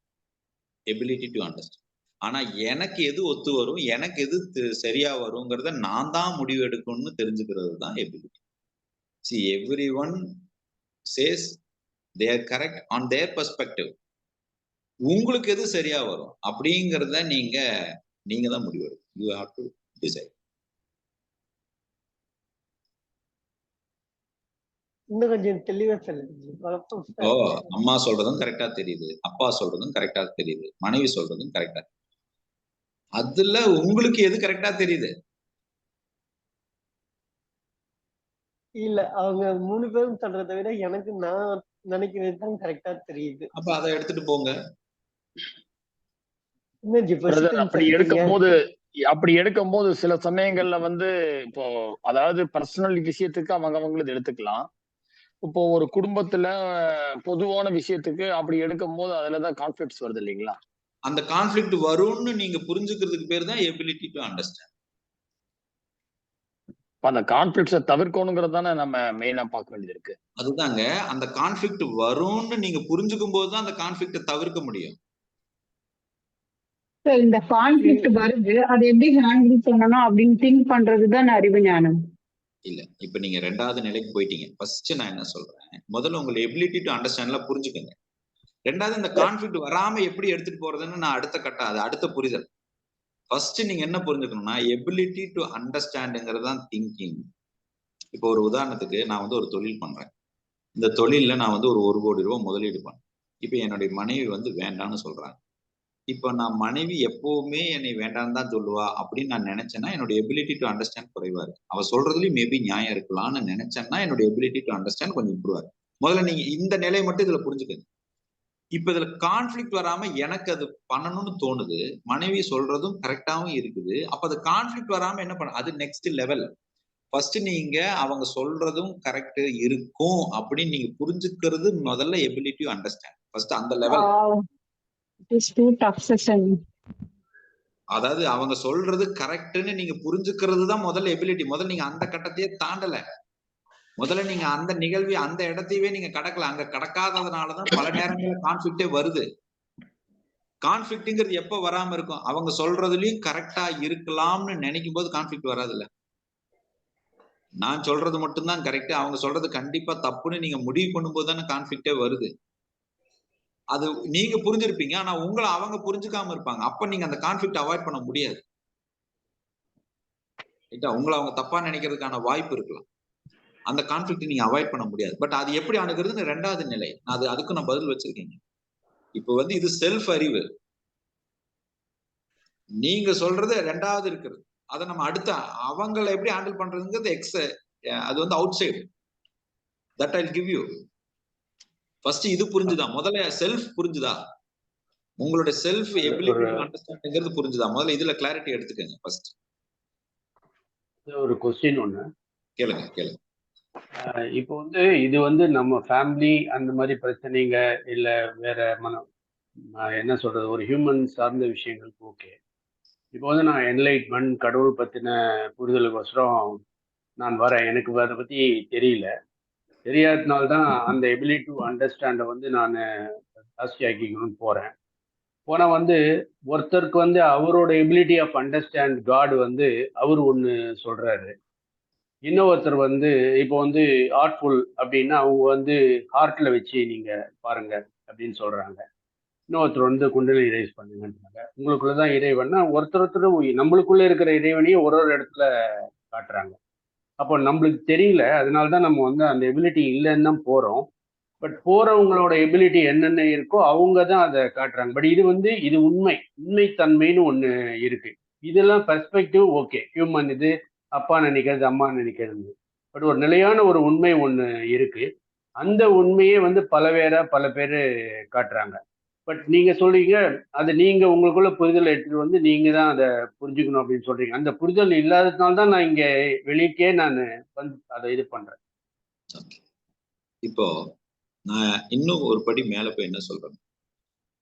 எபிலிட்டி டு அண்டர்ஸ்டாண்ட். ஆனா எனக்கு எது ஒத்து வரும், எனக்கு எது சரியா வருங்கிறத நான் தான் முடிவு எடுக்கணும்னு தெரிஞ்சுக்கிறது தான் ability. See, everyone says they are correct on their perspective. உங்களுக்கு எது சரியா வரும் அப்படிங்கறத நீங்க தான் முடிவு எடுக்கணும். You have to decide. இன்னும் கொஞ்சம் தெளிவா சொல்லுங்க. ஓ, அம்மா சொல்றதும் கரெக்டா தெரியுது, அப்பா சொல்றதும் கரெக்டா தெரியுது, மனைவி சொல்றதும் கரெக்டா, அதுல உங்களுக்கு எது கரெக்டா தெரியுது? இல்ல அவங்க 3 பேரும் சொல்றதை விட எனக்கு நான் நினைக்கிறது தான் கரெக்டா தெரியுது. அப்ப அதை எடுத்துட்டு போங்க. அப்படி எடுக்கும் போது சில சமயங்கள்ல வந்து இப்போ அதாவது பர்சனல் விஷயத்துக்கு அவங்களுக்கு எடுத்துக்கலாம். இப்போ ஒரு குடும்பத்துல பொதுவான விஷயத்துக்கு அப்படி எடுக்கும் போது அதுலதான் கான்ஃபிளிக்ட்ஸ் வருது இல்லைங்களா? அந்த கான்ஃபிளிக்ட் வரும்னு நீங்க புரிஞ்சுக்கிறதுக்கு பேர் தான் எபிலிட்டி டு அண்டர்ஸ்டாண்ட். அந்த கான்ஃபிளிக்ட்ஸை தவிர்க்கணுங்கிறது தானே நம்ம மெயினா பார்க்க வேண்டியது இருக்கு. அதுதாங்க, அந்த கான்ஃபிளிக்ட் வரும்னு நீங்க புரிஞ்சுக்கும் போது தான் அந்த கான்ஃபிளிக்டை தவிர்க்க முடியும். இந்த கான்ஃபிளிக்ட் வருது, அதை எப்படி ஹேண்டில் பண்ணணும் அப்படின்னு திங்க் பண்றதுதான் அறிவு ஞானம். இல்ல, இப்ப நீங்க 2வது நிலைக்கு போயிட்டீங்க. ஃபர்ஸ்ட் நான் என்ன சொல்றேன், முதல்ல உங்க எபிலிட்டி டு அண்டர்ஸ்டாண்ட்ல புரிஞ்சுக்கங்க. 2வது இந்த கான்ஃபிளிக்ட் வராம எப்படி எடுத்துட்டு போறதுன்னு நான் அடுத்த கட்டம், அது அடுத்த புரிதல். ஃபர்ஸ்ட் நீங்க என்ன புரிஞ்சுக்கணும்னா, எபிலிட்டி டு அண்டர்ஸ்டாண்டுங்கிறது தான் திங்கிங். இப்போ ஒரு உதாரணத்துக்கு நான் வந்து ஒரு தொழில் பண்றேன். இந்த தொழில நான் வந்து ஒரு 1 கோடி ரூபாய் முதலீடு பண்ணேன். இப்ப என்னுடைய மனைவி வந்து வேண்டான்னு சொல்றாங்க. இப்ப நான் மனைவி எப்பவுமே என்னை வேண்டான்னு தான் சொல்லுவா அப்படின்னு நான் நினைச்சேன்னா என்னோட எபிலிட்டி டு அண்டர்ஸ்டாண்ட் குறைவா இருக்கு. அவ சொல்றதுலயும் மேபி நியாயம் இருக்கலாம்னு நினைச்சேன்னா என்னோட எபிலிட்டி டு அண்டர்ஸ்டாண்ட் கொஞ்சம் இம்ப்ரூவ் ஆகும். முதல்ல நீங்க இந்த நிலையை மட்டும் இதுல புரிஞ்சுக்கங்க. இப்ப இதுல கான்ஃபிளிக்ட் வராம எனக்கு அது பண்ணணும்னு தோணுது, மனைவி சொல்றதும் கரெக்டாவும் இருக்குது. அப்ப அது கான்ஃபிளிக்ட் வராம என்ன பண்ண, அது நெக்ஸ்ட் லெவல். ஃபர்ஸ்ட் நீங்க அவங்க சொல்றதும் கரெக்ட் இருக்கும் அப்படின்னு நீங்க புரிஞ்சுக்கிறது முதல்ல எபிலிட்டி டு அண்டர்ஸ்டாண்ட். ஃபர்ஸ்ட் அந்த லெவல். அதாவது அவங்க சொல்றது கரெக்ட்னு நீங்க புரிஞ்சுக்கிறது தான் முதல்ல எபிலிட்டி. முதல்ல நீங்க அந்த கட்டத்தையே தாண்டல. முதல்ல நீங்க அந்த நிகழ்வை அந்த இடத்தையே நீங்க கடக்கல. அங்க கடக்காததுனாலதான் பல நேரங்கள்ல கான்ஃபிளிக்டே வருது. கான்ஃபிளிக்ட்ங்கிறது எப்ப வராம இருக்கும், அவங்க சொல்றதுலயும் கரெக்டா இருக்கலாம்னு நினைக்கும் போது கான்ஃபிளிக்ட் வராதுல்ல. நான் சொல்றது மட்டும்தான் கரெக்ட், அவங்க சொல்றது கண்டிப்பா தப்புன்னு நீங்க முடிவு பண்ணும்போது தானே கான்ஃபிளிக்டே வருது. அது நீங்க புரிஞ்சிருப்பீங்க, ஆனா உங்களை அவங்க புரிஞ்சுக்காம இருப்பாங்க. அப்ப நீங்க அந்த கான்ஃபிளிக்ட் அவாய்ட் பண்ண முடியாது. உங்களை அவங்க தப்பா நினைக்கிறதுக்கான வாய்ப்பு இருக்கலாம். அந்த கான்ஃபிளிக்ட் நீங்க அவாய்ட் பண்ண முடியாது. பட் அது எப்படி அணுகிறதுன்னு 2வது நிலை. அதுக்கு நான் பதில் வச்சிருக்கேன். இப்ப வந்து இது செல்ஃப் அறிவு. நீங்க சொல்றது 2வது இருக்கிறது. அதை நம்ம அடுத்த அவங்களை எப்படி ஹேண்டில் பண்றதுங்கிறது அது வந்து out side. That I give you. First இது புரிஞ்சுதா? முதல்ல செல்ஃப் புரிஞ்சுதா? உங்களுடைய செல்ஃப் எபிலிட்டி அண்டர்ஸ்டாண்டிங்கிறது புரிஞ்சுதா? முதல்ல இதுல கிளாரிட்டி எடுத்துக்கங்க ஃபர்ஸ்ட். ஒரு क्वेश्चन ஒண்ணு கேளுங்க. இப்போ வந்து இது வந்து நம்ம ஃபேமிலி அந்த மாதிரி பிரச்சனைங்க இல்ல வேற என்ன சொல்றது, ஒரு ஹியூமன் சார்ந்த விஷயங்களுக்கு ஓகே. இப்போ வந்து நான் என்லைட்மெண்ட் கடவுள் பத்தின புரிதலுக்கோசரம் நான் வரேன். எனக்கு அதை பத்தி தெரியல. தெரியாதனால்தான் அந்த எபிலிட்டி டு அண்டர்ஸ்டாண்டை வந்து நான் ஜாஸ்தி ஆக்கிக்கணும்னு போனா வந்து ஒருத்தருக்கு வந்து அவரோட எபிலிட்டி ஆஃப் அண்டர்ஸ்டாண்ட் காட் வந்து அவர் ஒன்று சொல்றாரு. இன்னொருத்தர் வந்து இப்போ வந்து ஆர்ட்ஃபுல் அப்படின்னா அவங்க வந்து ஹார்ட்ல வச்சு நீங்க பாருங்க அப்படின்னு சொல்றாங்க. இன்னொருத்தர் வந்து குண்டலினி ரைஸ் பண்ணுங்கன்றாங்க. உங்களுக்குள்ளதான் இறைவன்னா ஒருத்தர் நம்மளுக்குள்ள இருக்கிற இறைவனையும் ஒரு இடத்துல காட்டுறாங்க. அப்போ நம்மளுக்கு தெரியல, அதனாலதான் நம்ம வந்து அந்த எபிலிட்டி இல்லைன்னு தான் போறோம். பட் போறவங்களோட எபிலிட்டி என்னென்ன இருக்கோ அவங்க தான் அதை காட்டுறாங்க. பட் இது வந்து இது உண்மைத்தன்மைன்னு ஒண்ணு இருக்கு. இதெல்லாம் பெர்ஸ்பெக்டிவ் ஓகே, ஹியூமன் இது அப்பா நினைக்கிறது அம்மா நினைக்கிறது. பட் ஒரு நிலையான ஒரு உண்மை ஒண்ணு இருக்கு. அந்த உண்மையே வந்து பல பேர் காட்டுறாங்க. பட் நீங்க சொல்றீங்க அதை நீங்க உங்களுக்குள்ள புரிதல் எடுத்துட்டு வந்து நீங்க தான் அதை புரிஞ்சுக்கணும் அப்படின்னு சொல்றீங்க. அந்த புரிதல் இல்லாததுனால தான் நான் இங்க வெளியே நான் வந்து அதை இது பண்றேன். இப்போ நான் இன்னும் ஒரு படி மேல போய் என்ன சொல்றேன்,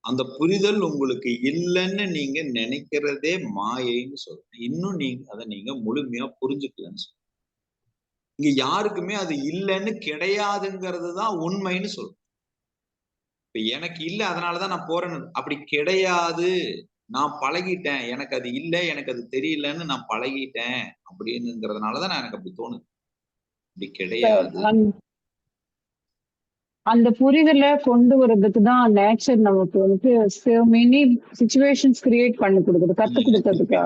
அந்த புரிதல் உங்களுக்கு இல்லைன்னு நீங்க நினைக்கிறதே மாயைன்னு சொல்றேன். இன்னும் அதை நீங்க முழுமையா புரிஞ்சுக்கலன்னு சொல்றேன். இங்க யாருக்குமே அது இல்லைன்னு கிடையாதுங்கிறது தான் உண்மைன்னு சொல்றேன். இப்ப எனக்கு இல்லை அதனாலதான் நான் போறேன்னு அப்படி கிடையாது. நான் பழகிட்டேன், எனக்கு அது இல்லை, எனக்கு அது தெரியலன்னு நான் பழகிட்டேன் அப்படின்னுங்கிறதுனாலதான் எனக்கு அப்படி தோணுது. அப்படி கிடையாது. அந்த புரிதலை கொண்டு வர்றதுக்கு தான் நேச்சர் நமக்கு வந்து மெனி சிச்சுவேஷன்ஸ் கிரியேட் பண்ணி கொடுக்குது, கத்து கொடுக்கறதுக்கா.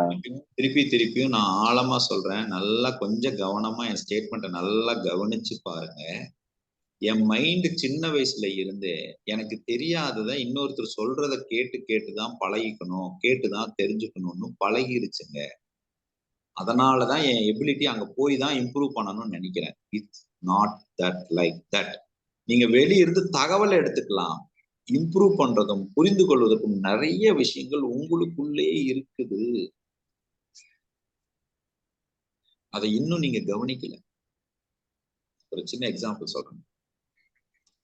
திருப்பியும் நான் ஆழமா சொல்றேன், நல்லா கொஞ்சம் கவனமா என் ஸ்டேட்மெண்ட்டை நல்லா கவனிச்சு பாருங்க. என் மைண்ட் சின்ன வயசுல இருந்தே எனக்கு தெரியாததை இன்னொருத்தர் சொல்றதை கேட்டுதான் பழகிக்கணும், கேட்டுதான் தெரிஞ்சுக்கணும்னு பழகிருச்சுங்க. அதனாலதான் என் எபிலிட்டி அங்க போய் தான் இம்ப்ரூவ் பண்ணணும்னு நினைக்கிறேன். Not that like that. நீங்க வெளியிருந்து தகவலை எடுத்துக்கலாம். இம்ப்ரூவ் பண்றதும் புரிந்து கொள்வதற்கும் நிறைய விஷயங்கள் உங்களுக்குள்ளே இருக்குது. அதை இன்னும் நீங்க கவனிக்கல. ஒரு சின்ன எக்ஸாம்பிள் சொல்றேன்.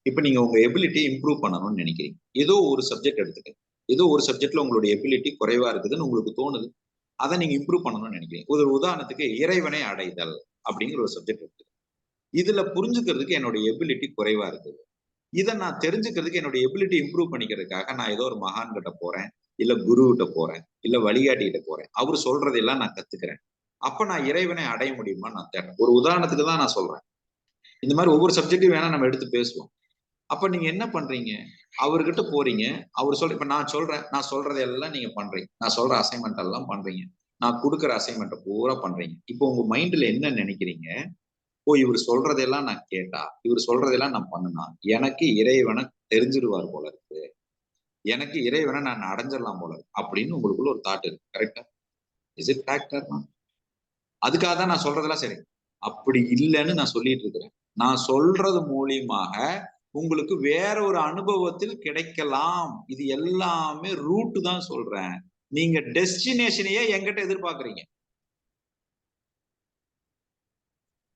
இப்ப நீங்க உங்க எபிலிட்டி இம்ப்ரூவ் பண்ணணும்னு நினைக்கிறீங்க. ஏதோ ஒரு சப்ஜெக்ட் எடுத்துக்க, ஏதோ ஒரு சப்ஜெக்ட்ல உங்களுடைய எபிலிட்டி குறைவா இருக்குதுன்னு உங்களுக்கு தோணுது. அதை நீங்க இம்ப்ரூவ் பண்ணணும்னு நினைக்கிறீங்க. ஒரு உதாரணத்துக்கு இறைவனை அடைதல் அப்படிங்கிற ஒரு சப்ஜெக்ட் இருக்குது. இதுல புரிஞ்சுக்கிறதுக்கு என்னுடைய எபிலிட்டி குறைவா இருக்குது. இதை நான் தெரிஞ்சுக்கிறதுக்கு என்னுடைய எபிலிட்டி இம்ப்ரூவ் பண்ணிக்கிறதுக்காக நான் ஏதோ ஒரு மகான் கிட்ட போறேன், இல்ல குரு கிட்ட போறேன், இல்ல வழிகாட்டிகிட்ட போறேன். அவரு சொல்றதெல்லாம் நான் கத்துக்கிறேன். அப்ப நான் இறைவனை அடைய முடியுமா நான் தேடுறேன். ஒரு உதாரணத்துக்கு தான் நான் சொல்றேன். இந்த மாதிரி ஒவ்வொரு சப்ஜெக்டையும் வேணா நம்ம எடுத்து பேசுவோம். அப்ப நீங்க என்ன பண்றீங்க? அவர்கிட்ட போறீங்க, அவர் இப்ப நான் சொல்றதெல்லாம் நீங்க பண்றீங்க. நான் சொல்ற அசைன்மெண்ட் எல்லாம் பண்றீங்க. நான் கொடுக்குற அசைன்மெண்ட்டை பூரா பண்றீங்க. இப்போ உங்க மைண்ட்ல என்ன நினைக்கிறீங்க? ஓ, இவர் சொல்றதெல்லாம் நான் கேட்டா, இவர் சொல்றதெல்லாம் நான் பண்ணுனா எனக்கு இறைவனை தெரிஞ்சிருவார் போல இருக்கு, எனக்கு இறைவனை நான் அடைஞ்சிடலாம் போல இருக்கு அப்படின்னு உங்களுக்குள்ள ஒரு தாட் இருக்கு. கரெக்டா? Is it factor? அதுக்காக தான் நான் சொல்றதெல்லாம் சரி. அப்படி இல்லைன்னு நான் சொல்லிட்டு இருக்கிறேன். நான் சொல்றது மூலியமாக உங்களுக்கு வேற ஒரு அனுபவத்தில் கிடைக்கலாம். இது எல்லாமே ரூட் தான் சொல்றேன். நீங்க டெஸ்டினேஷனையே என்கிட்ட எதிர்பார்க்கறீங்க.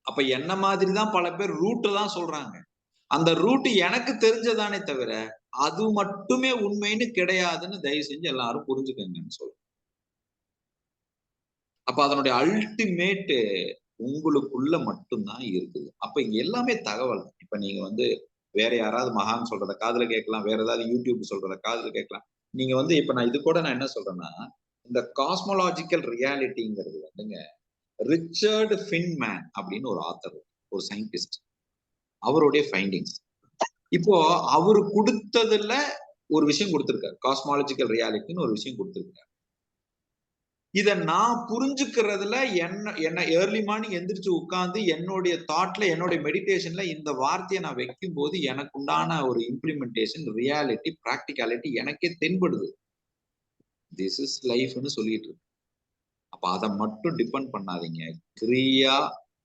அப்ப என்ன மாதிரி தான் பல பேர் ரூட் தான் சொல்றாங்க. அந்த ரூட் எனக்கு தெரிஞ்சதானே தவிர அது மட்டுமே உண்மைன்னு கிடையாதுன்னு தயவு செஞ்சு எல்லாரும் புரிஞ்சுக்கங்கன்னு சொல்றேன். அப்ப அதனுடைய அல்டிமேட் உங்களுக்குள்ள மட்டும்தான் இருக்குது. அப்ப இங்க எல்லாமே தகவல். இப்ப நீங்க வேற யாராவது மகான் சொல்றத காதுல கேட்கலாம், வேற ஏதாவது யூடியூப் சொல்றத காதுல கேட்கலாம். நீங்க இப்ப நான் இது கூட நான் என்ன சொல்றேன்னா, இந்த காஸ்மோலாஜிக்கல் ரியாலிட்டிங்கிறது ரிச்சர்ட் ஃபின்மேன் அப்படின்னு ஒரு ஆத்தர், ஒரு சயின்டிஸ்ட், அவருடைய ஃபைண்டிங்ஸ். இப்போ அவரு கொடுத்ததுல ஒரு விஷயம் கொடுத்திருக்காரு, காஸ்மாலஜிக்கல் ரியாலிட்டின்னு ஒரு விஷயம் கொடுத்திருக்காரு. இத நான் புரிஞ்சுக்கிறதுல என்ன ஏர்லி மார்னிங் எந்திரிச்சு உட்கார்ந்து என்னுடைய தாட்ல, என்னுடைய மெடிடேஷன்ல இந்த வார்த்தையை நான் வைக்கும் போது எனக்கு உண்டான ஒரு இம்ப்ளிமெண்டேஷன், ரியாலிட்டி, பிராக்டிகாலிட்டி எனக்கே தென்படுது. திஸ் இஸ் லைஃப்னு சொல்லிட்டு இருக்கு. அப்ப அதை மட்டும் டிபெண்ட் பண்ணாதீங்க. கிரியா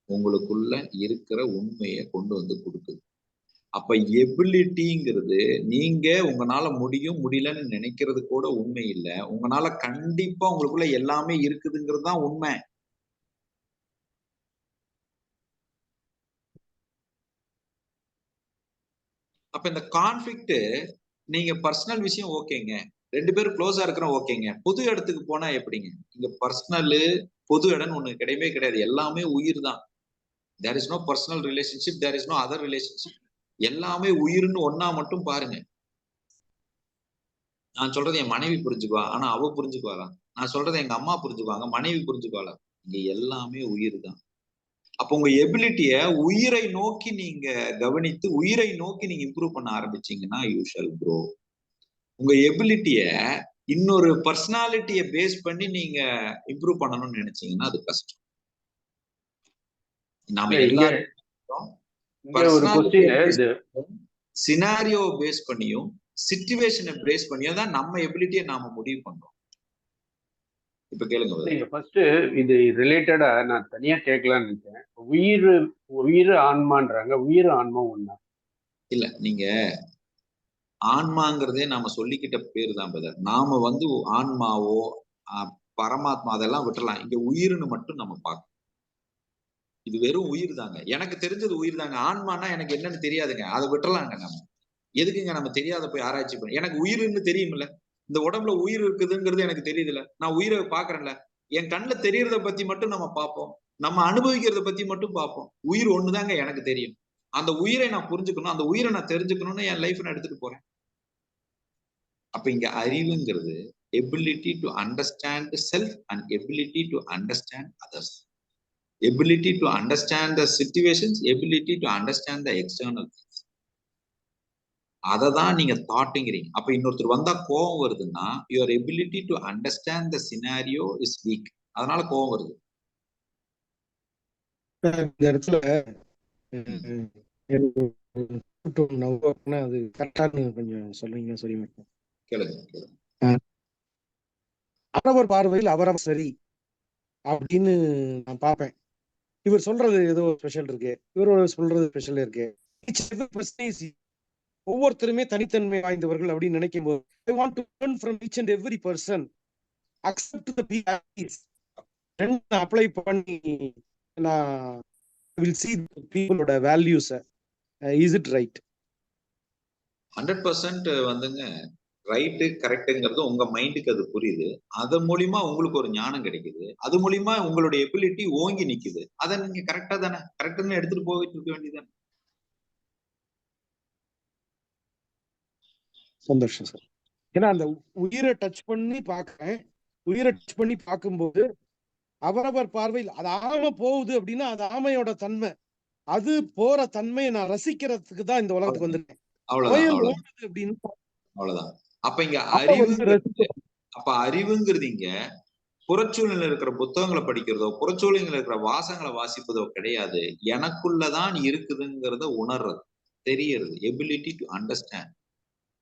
உங்களுக்குள்ள இருக்கிற உண்மையை கொண்டு வந்து கொடுக்குது. அப்ப எபிலிட்டிங்கிறது நீங்க உங்களால முடியும் முடியலன்னு நினைக்கிறது கூட உண்மை இல்லை. உங்களால கண்டிப்பா உங்களுக்குள்ள எல்லாமே இருக்குதுங்கிறது தான் உண்மை. அப்ப இந்த கான்ஃபிளிக்ட் நீங்க பர்சனல் விஷயம் ஓகேங்க, 2 பேரும் க்ளோஸா இருக்கிறோம் ஓகேங்க. பொது இடத்துக்கு போனா எப்படிங்க? இங்க பர்சனல் பொது இடம்னு ஒண்ணு கிடையவே கிடையாது. எல்லாமே உயிர் தான். There is no personal relationship, there is no other relationship. எல்லாமே உயிர்னு ஒன்னா மட்டும் பாருங்க. நான் சொல்றது என் மனைவி புரிஞ்சுக்குவா, ஆனா அவ புரிஞ்சுக்குவாளா? நான் சொல்றதை எங்க அம்மா புரிஞ்சுக்குவாங்க, மனைவி புரிஞ்சுக்குவாளா? இங்க எல்லாமே உயிர் தான். அப்ப உங்க எபிலிட்டிய உயிரை நோக்கி நீங்க கவனித்து, உயிரை நோக்கி நீங்க இம்ப்ரூவ் பண்ண ஆரம்பிச்சீங்கன்னா யூ ஷல் க்ரோ. உங்க எபிலிட்டிய இன்னொரு பர்சனாலிட்டியை பேஸ் பண்ணி நீங்க இம்ப்ரூவ் பண்ணணும்னு நினைச்சீங்கன்னா அது கஷ்டம். நாம எல்லாரும் சினாரியோ பேஸ் பண்ணியும் சிச்சுவேஷனை பேஸ் பண்ணியும் தான் நம்ம எபிலிட்டியை நாம முடிவு பண்றோம். இப்ப கேளுங்க. ஃபர்ஸ்ட் இது ரிலேட்டடா நான் தனியா கேட்கலாம்னு நினைச்சேன். உயிர் ஆன்மான்றாங்க. உயிர் ஆன்மா ஒண்ணா? இல்ல, நீங்க ஆன்மாங்கிறதே நாம சொல்லிக்கிட்ட பேரு தான் பிரதர். நாம ஆன்மாவோ பரமாத்மா அதெல்லாம் விட்டுறலாம். இங்க உயிர்னு மட்டும் நம்ம பார்க்கணும். இது வெறும் உயிர் தாங்க. எனக்கு தெரிஞ்சது உயிர் தாங்க. ஆன்மானா எனக்கு என்னன்னு தெரியாதுங்க. அதை விட்டுறலாங்க. நம்ம எதுக்குங்க நம்ம தெரியாத போய் ஆராய்ச்சி பண்ண? எனக்கு உயிர்னு தெரியுமில்ல, இந்த உடம்புல உயிர் இருக்குதுங்கிறது எனக்கு தெரியுதுல்ல, நான் உயிரை பாக்குறேன்ல. என் கண்ணுல தெரியறத பத்தி மட்டும் நம்ம பார்ப்போம், நம்ம அனுபவிக்கிறத பத்தி மட்டும் பார்ப்போம். உயிர் ஒண்ணுதாங்க எனக்கு தெரியும். அந்த உயிரை நான் புரிஞ்சுக்கணும், அந்த உயிரை நான் தெரிஞ்சுக்கணும்னு என் லைஃப் நான் எடுத்துட்டு போறேன். அப்ப இங்க அறிவுங்கிறது ability to understand self and ability to understand others, ability to understand the situations, ability to understand the external things. அதை தான் நீங்க தாட்டுங்கிறீங்க. அப்ப இன்னொருத்தர் வந்தா கோபம் வருதுன்னா your ability to understand the scenario is weak. அதனால கோபம் வருது. இந்த இடத்துல அது கரெக்டானு கொஞ்சம் சொல்றீங்க? சொல்லுங்க. கேளுங்க. அவரவர் பார்வையில் அவரவர் சரி அப்படின்னு நான் பார்ப்பேன். இவர் சொல்றது ஏதோ ஸ்பெஷல் இருக்கு, இவர் சொல்றது ஸ்பெஷல் இருக்கு. ஒவ்வொருத்தருமே தனித்தன்மை வாய்ந்தவர்கள் அப்படின்னு நினைக்கும் போது I want to learn from each and every person, accept the PIs. Apply பண்ணி நான் will see peopleோட வேல்யூஸ். Is it right? 100% வந்துங்க ரைட்டு கரெக்டுங்கிறது உங்க மைண்டுக்கு அது புரியுது. அது மூலியமா உங்களுக்கு ஒரு ஞானம் கிடைக்குது. அது மூலியமா உங்களுடைய எபிலிட்டி ஓங்கி நிக்குது. அதை நீங்க கரெக்டா தானே கரெக்டுன்னு எடுத்துட்டு போயிட்டு இருக்க வேண்டியதானே. சந்தோஷம் சார். ஏன்னா அந்த உயிரை டச் பண்ணி பார்க்கிறேன். உயிரை டச் பண்ணி பார்க்கும்போது அவரவர் பார்வையில் அது ஆமை போகுது அப்படின்னா அது ஆமையோட தன்மை. அது போற தன்மையை நான் ரசிக்கிறதுக்கு தான் இந்த உலகத்துக்கு வந்துட்டேன். அவ்வளவுதான். அப்ப இங்க அறிவுங்கிறது இங்க புறச்சூழலில் இருக்கிற புத்தகங்களை படிக்கிறதோ புறச்சூழலில் இருக்கிற வாசங்களை வாசிப்பதோ கிடையாது. எனக்குள்ளதான் இருக்குதுங்கிறத உணர்றது, தெரியறது, எபிலிட்டி டு அண்டர்ஸ்டாண்ட்.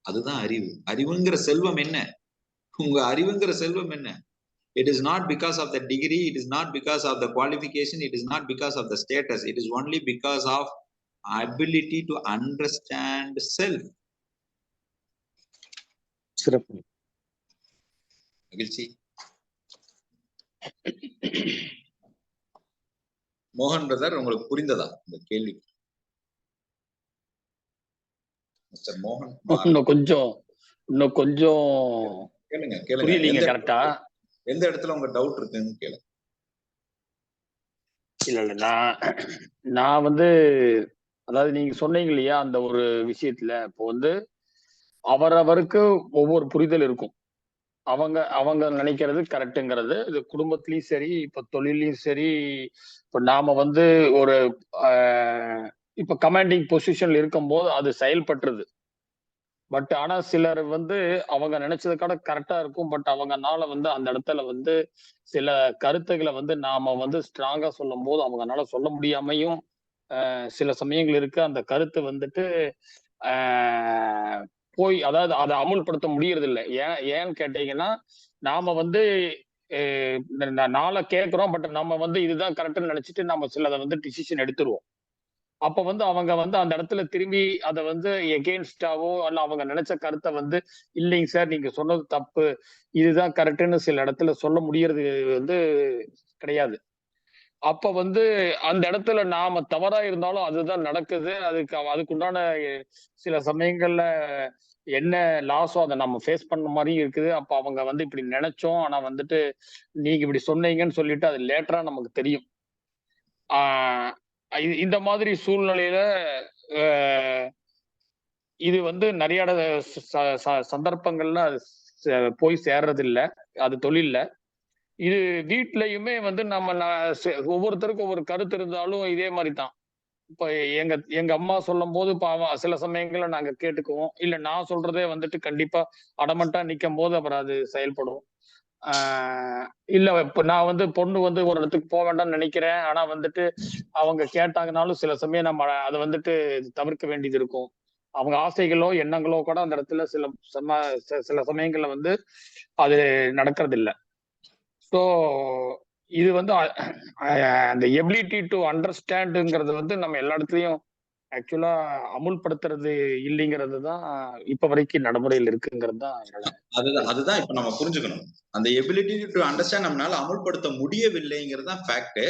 அதுதான் அறிவு. அறிவுங்கிற செல்வம் என்ன? உங்க அறிவுங்கிற செல்வம் என்ன? It is not because of the degree, it is not because of the qualification, it is not because of the status, it is only because of ability to understand self. சிறப்பு. மகிழ்ச்சி. மோகன் brother, உங்களுக்கு புரிந்ததா இந்த கேள்வி? Mister மோகன், இன்னும் கொஞ்சம் கேளுங்க. புரியலீங்க கரெக்டா? எந்த இடத்துல உங்க டவுட் இருக்குன்னு கேளுங்க. இல்ல நான் அதாவது நீங்க சொன்னீங்க இல்லையா அந்த ஒரு விஷயத்துல, இப்போ அவரவருக்கு ஒவ்வொரு புரிதல் இருக்கும். அவங்க நினைக்கிறது கரெக்டுங்கிறது. இது குடும்பத்திலயும் சரி, இப்ப தொழிலையும் சரி. இப்ப நாம ஒரு இப்ப கமாண்டிங் பொசிஷன்ல இருக்கும் போது அது செயல்பட்டுருது. பட் ஆனா சிலர் அவங்க நினைச்சதுக்கான கரெக்டா இருக்கும். பட் அவங்கனால அந்த இடத்துல சில கருத்துக்களை நாம ஸ்ட்ராங்கா சொல்லும் போது அவங்கனால சொல்ல முடியாமையும் சில சமயங்கள் இருக்கு. அந்த கருத்து போய் அதாவது அதை அமுல்படுத்த முடியறது இல்லை. ஏன்னு கேட்டீங்கன்னா, நாம நாளை கேட்கிறோம். பட் நம்ம இதுதான் கரெக்ட்னு நினைச்சிட்டு நம்ம சிலதை டிசிஷன் எடுத்துருவோம். அப்ப அவங்க அந்த இடத்துல திரும்பி அதை எகெயின்ஸ்டாவோ அல்ல அவங்க நினைச்ச கருத்தை இல்லைங்க சார் நீங்க சொன்னது தப்பு, இதுதான் கரெக்டுன்னு சில இடத்துல சொல்ல முடியறது கிடையாது. அப்ப அந்த இடத்துல நாம தவறா இருந்தாலும் அதுதான் நடக்குது. அதுக்குண்டான சில சமயங்கள்ல என்ன லாஸோ அதை நம்ம ஃபேஸ் பண்ண மாதிரியும் இருக்குது. அப்ப அவங்க இப்படி நினைச்சோம், ஆனா நீங்க இப்படி சொன்னீங்கன்னு சொல்லிட்டு அது லேட்டரா நமக்கு தெரியும். இந்த மாதிரி சூழ்நிலையில இது நிறைய சந்தர்ப்பங்கள்ல அது போய் சேர்றது இல்லை. அது தொழில்ல. இது வீட்லயுமே நம்ம ஒவ்வொருத்தருக்கும் ஒவ்வொரு கருத்து இருந்தாலும் இதே மாதிரி தான். இப்ப எங்க அம்மா சொல்லும் போது சில சமயங்கள்ல நாங்க கேட்டுக்குவோம். இல்ல நான் சொல்றதே கண்டிப்பா அடமட்டா நிக்கும் போது அப்புறம் அது செயல்படும். இல்ல இப்ப நான் பொண்ணு ஒரு இடத்துக்கு போக வேண்டாம்னு நினைக்கிறேன். ஆனா அவங்க கேட்டாங்கனாலும் சில சமயம் நம்ம அதை தவிர்க்க வேண்டியது இருக்கும். அவங்க ஆசைகளோ எண்ணங்களோ கூட அந்த இடத்துல சில சமயங்கள்ல அது நடக்கிறது இல்லை. ஸோ இது அந்த எபிலிட்டி டு அண்டர்ஸ்டாண்டுங்கிறது நம்ம எல்லா இடத்துலயும் ஆக்சுவலா அமுல்படுத்துறது இல்லைங்கிறது தான் இப்ப வரைக்கும் நடைமுறையில் இருக்குங்கிறது தான். அதுதான் இப்ப நம்ம புரிஞ்சுக்கணும். அந்த எபிலிட்டி டு அண்டர்ஸ்டாண்ட் நம்மளால அமுல்படுத்த முடியவில்லைங்கிறது தான் ஃபேக்ட்.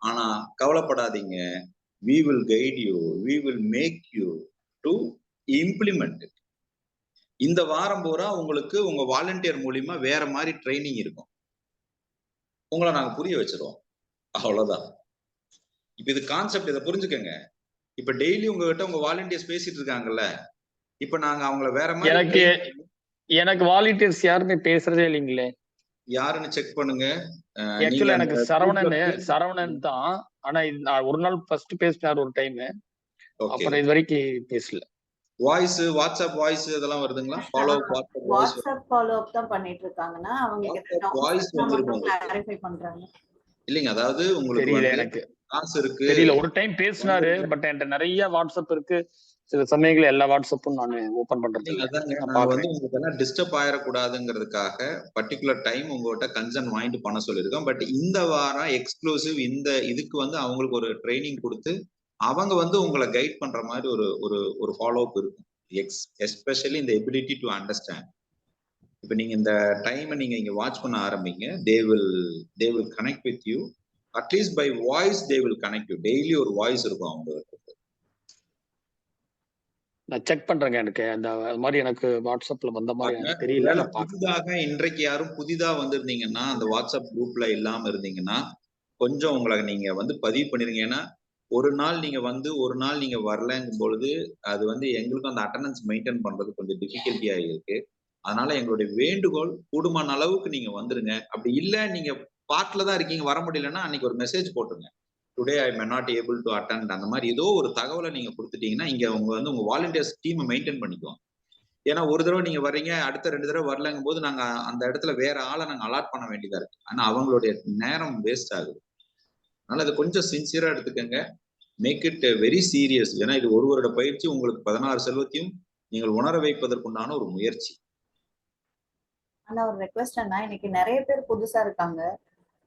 ஆனா கவலைப்படாதீங்க, we will guide you, we will make you to implement it. இந்த வாரம் பூரா உங்களுக்கு உங்க வாலண்டியர் மூலியமா வேற மாதிரி ட்ரைனிங் இருக்கும். உங்களை நாங்க புரிய வச்சிருவோம். அவ்வளவுதான். இப்ப இது கான்செப்ட், இதை புரிஞ்சுக்கங்க. இப்ப டெய்லி உங்ககிட்ட உங்க வாலண்டியர்ஸ் பேசிட்டு இருக்காங்கல்ல, இப்ப நாங்க அவங்கள வேற மாதிரி எனக்கு வாலண்டியர்ஸ் யாருமே பேசுறதே இல்லைங்களே. யாருன்னு செக் பண்ணுங்க. ஆக்சுவலா எனக்கு சரவணன் தான். ஆனா ஒரு நாள் ஃபர்ஸ்ட் பேசினார் ஒரு டைம். அப்புறம் இது வரைக்கும் பேசல. வாய்ஸ் வாட்ஸ்அப் வாய்ஸ் இதெல்லாம் வருதுங்களா? வாட்ஸ்அப் ஃபாலோ அப் தான் பண்ணிட்டு இருக்காங்கன்னா அவங்க வாய்ஸ் கிளாரிஃபை பண்றாங்க. இல்லைங்க, அதாவது உங்களுக்கு எனக்கு காசு இருக்கு தெரியல. ஒரு டைம் பேசினாரு. பட் என்கிட்ட நிறைய வாட்ஸ்அப் இருக்கு, சில சமயங்கள் எல்லா வாட்ஸ்அப்பும் நான் ஓபன் பண்றது இல்லை. அதாங்க நான் நான் பாக்குறேன். உங்களுக்கு எல்லாம் டிஸ்டர்ப் ஆயிடக்கூடாதுங்கிறதுக்காக பர்டிகுலர் டைம் உங்ககிட்ட கன்சர்ன் வாங்கிட்டு பண்ண சொல்லியிருக்கோம். பட் இந்த வாரம் எக்ஸ்க்ளூசிவ் இந்த இதுக்கு அவங்களுக்கு ஒரு ட்ரைனிங் கொடுத்து அவங்க உங்களை கைட் பண்ற மாதிரி ஒரு ஒரு ஒரு ஃபாலோ அப் இருக்கும். எஸ்பெஷலி இந்த எபிலிட்டி டு அண்டர்ஸ்டாண்ட். இப்போ நீங்க இந்த டைமை நீங்க இங்க வாட்ச் பண்ண ஆரம்பிங்க. They will connect with you. At least by voice they will connect you. Daily ஒரு வாய்ஸ் இருக்கும் அவங்களுக்கு. நான் செக் பண்றேங்க. எனக்கு அந்த மாதிரி எனக்கு வாட்ஸ்அப்ல வந்த மாதிரி எனக்கு தெரியல. நான் புதிதாக இன்றைக்கு யாரும் புதிதா வந்திருந்தீங்கன்னா அந்த வாட்ஸ்அப் குரூப்ல இல்லாம இருந்தீங்கன்னா கொஞ்சம் உங்களை நீங்க பதிவு பண்ணிருங்க. ஏன்னா ஒரு நாள் நீங்க ஒரு நாள் நீங்க வரலங்கும் பொழுது அது எங்களுக்கும் அந்த அட்டண்டன்ஸ் மெயின்டைன் பண்றது கொஞ்சம் டிஃபிகல்ட்டியா இருக்கு. அதனால எங்களுடைய வேண்டுகோள் கூடுமான அளவுக்கு நீங்க வந்துருங்க. அப்படி இல்ல நீங்க பார்ட்ல தான் இருக்கீங்க வர முடியலன்னா அன்னைக்கு ஒரு மெசேஜ் போட்டுருங்க. Today I may not able to attend. அந்த மாதிரி ஏதோ ஒரு தகவலை நீங்க கொடுத்துட்டீங்கன்னா இங்க உங்க வாலண்டியர்ஸ் டீமை மெயின்டைன் பண்ணிக்குவோம். ஏன்னா ஒரு தடவை நீங்க வர்றீங்க, அடுத்த 2 தடவை வரலங்கும் போது நாங்க அந்த இடத்துல வேற ஆளை நாங்க அலாட் பண்ண வேண்டியதா இருக்கு. ஆனா அவங்களுடைய நேரம் வேஸ்ட் ஆகுது. அதனால அதை கொஞ்சம் சின்சியரா எடுத்துக்கங்க. Make it very serious. ஏன்னா இது ஒரு வருட பயிற்சி. உங்களுக்கு 16 செல்வத்தையும் நீங்கள் உணர வைப்பதற்குண்டான ஒரு முயற்சி. ஆனா ஒரு ரெக்வெஸ்ட் அண்ணா, இன்னைக்கு நிறைய பேர் புதுசா இருக்காங்க.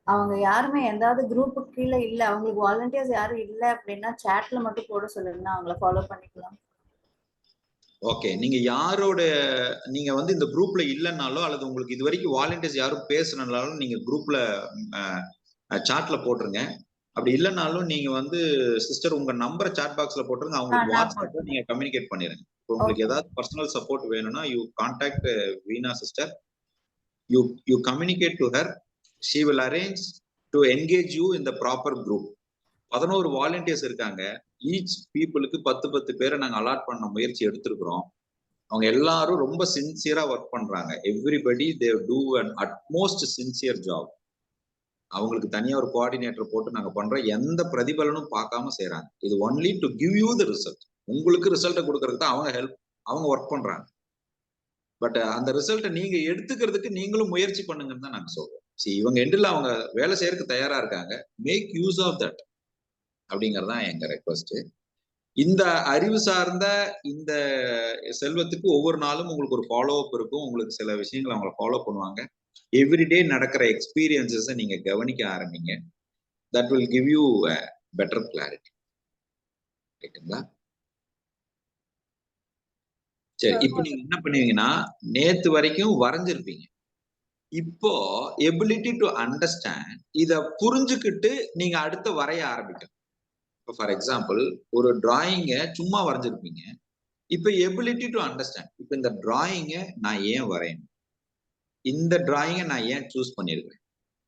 அவங்க யாருமே எந்தாவது குரூப்புக்கு கீழே இல்ல, அவங்களுக்கு வாலண்டியர்ஸ் யாரும் இல்ல அப்படின்னா சாட்ல மட்டும் போட சொல்லுங்கன்னா அவங்கள ஃபாலோ பண்ணிக்கலாம். ஓகே, நீங்க யாரோட நீங்க இந்த குரூப்ல இல்லைன்னாலோ அல்லது உங்களுக்கு இது வரைக்கும் வாலண்டியர்ஸ் யாரும் பேசுனாலும் நீங்க குரூப்ல சாட்ல போட்டுருங்க. அப்படி இல்லைனாலும் நீங்க சிஸ்டர் உங்க நம்பரை சாட் பாக்ஸ்ல போட்டுருங்க. அவங்களுக்கு வாட்ஸ்அப்ல நீங்க கம்யூனிகேட் பண்ணிருங்க. இப்போ உங்களுக்கு ஏதாவது பர்சனல் சப்போர்ட் வேணும்னா you contact Veena sister. You communicate to her. She will arrange to engage you in the proper group. 11 volunteers இருக்காங்க. ஈச் பீப்புளுக்கு 10 பேரை நாங்க அலாட் பண்ண முயற்சி எடுத்திருக்கிறோம். அவங்க எல்லாரும் ரொம்ப சின்சியரா ஒர்க் பண்றாங்க. Everybody they do an utmost sincere job. அவங்களுக்கு தனியா ஒரு கோஆர்டினேட்டர் போட்டு நாங்க பண்றோம். எந்த பிரதிபலனும் பார்க்காம செய்யறாங்க. இது only to give you the result. உங்களுக்கு ரிசல்ட்டை கொடுக்கறதுக்கு தான் அவங்க ஒர்க் பண்றாங்க. பட் அந்த ரிசல்ட்டை நீங்க எடுத்துக்கிறதுக்கு நீங்களும் முயற்சி பண்ணுங்கன்னு தான் நாங்க சொல்றோம். இவங்க எண்டில் அவங்க வேலை செய்யறதுக்கு தயாரா இருக்காங்க. மேக் யூஸ் ஆஃப் தட் அப்படிங்கறதான் எங்க ரெக்வஸ்ட். இந்த அறிவு சார்ந்த இந்த செல்வத்துக்கு ஒவ்வொரு நாளும் உங்களுக்கு ஒரு ஃபாலோ அப் இருக்கும். உங்களுக்கு சில விஷயங்களை அவங்க ஃபாலோ பண்ணுவாங்க. எவ்ரிடே நடக்கிற எக்ஸ்பீரியன்சஸை நீங்க கவனிக்க ஆரம்பிங்க. That will give you better clarity. ரைட்டுங்களா? சரி, இப்போ நீங்க என்ன பண்ணுவீங்கன்னா நேத்து வரைக்கும் வரைஞ்சிருப்பீங்க. இப்போ எபிலிட்டி டு அண்டர்ஸ்டாண்ட் இத புரிஞ்சுக்கிட்டு நீங்க அடுத்து வரைய ஆரம்பிக்கணும். இப்போ ஃபார் எக்ஸாம்பிள் ஒரு டிராயிங்க சும்மா வரைஞ்சிருப்பீங்க. இப்போ எபிலிட்டி டு அண்டர்ஸ்டாண்ட். இப்போ இந்த டிராயிங்கை நான் ஏன் வரையணும், இந்த டிராயிங்கை நான் ஏன் சூஸ் பண்ணியிருக்கிறேன்,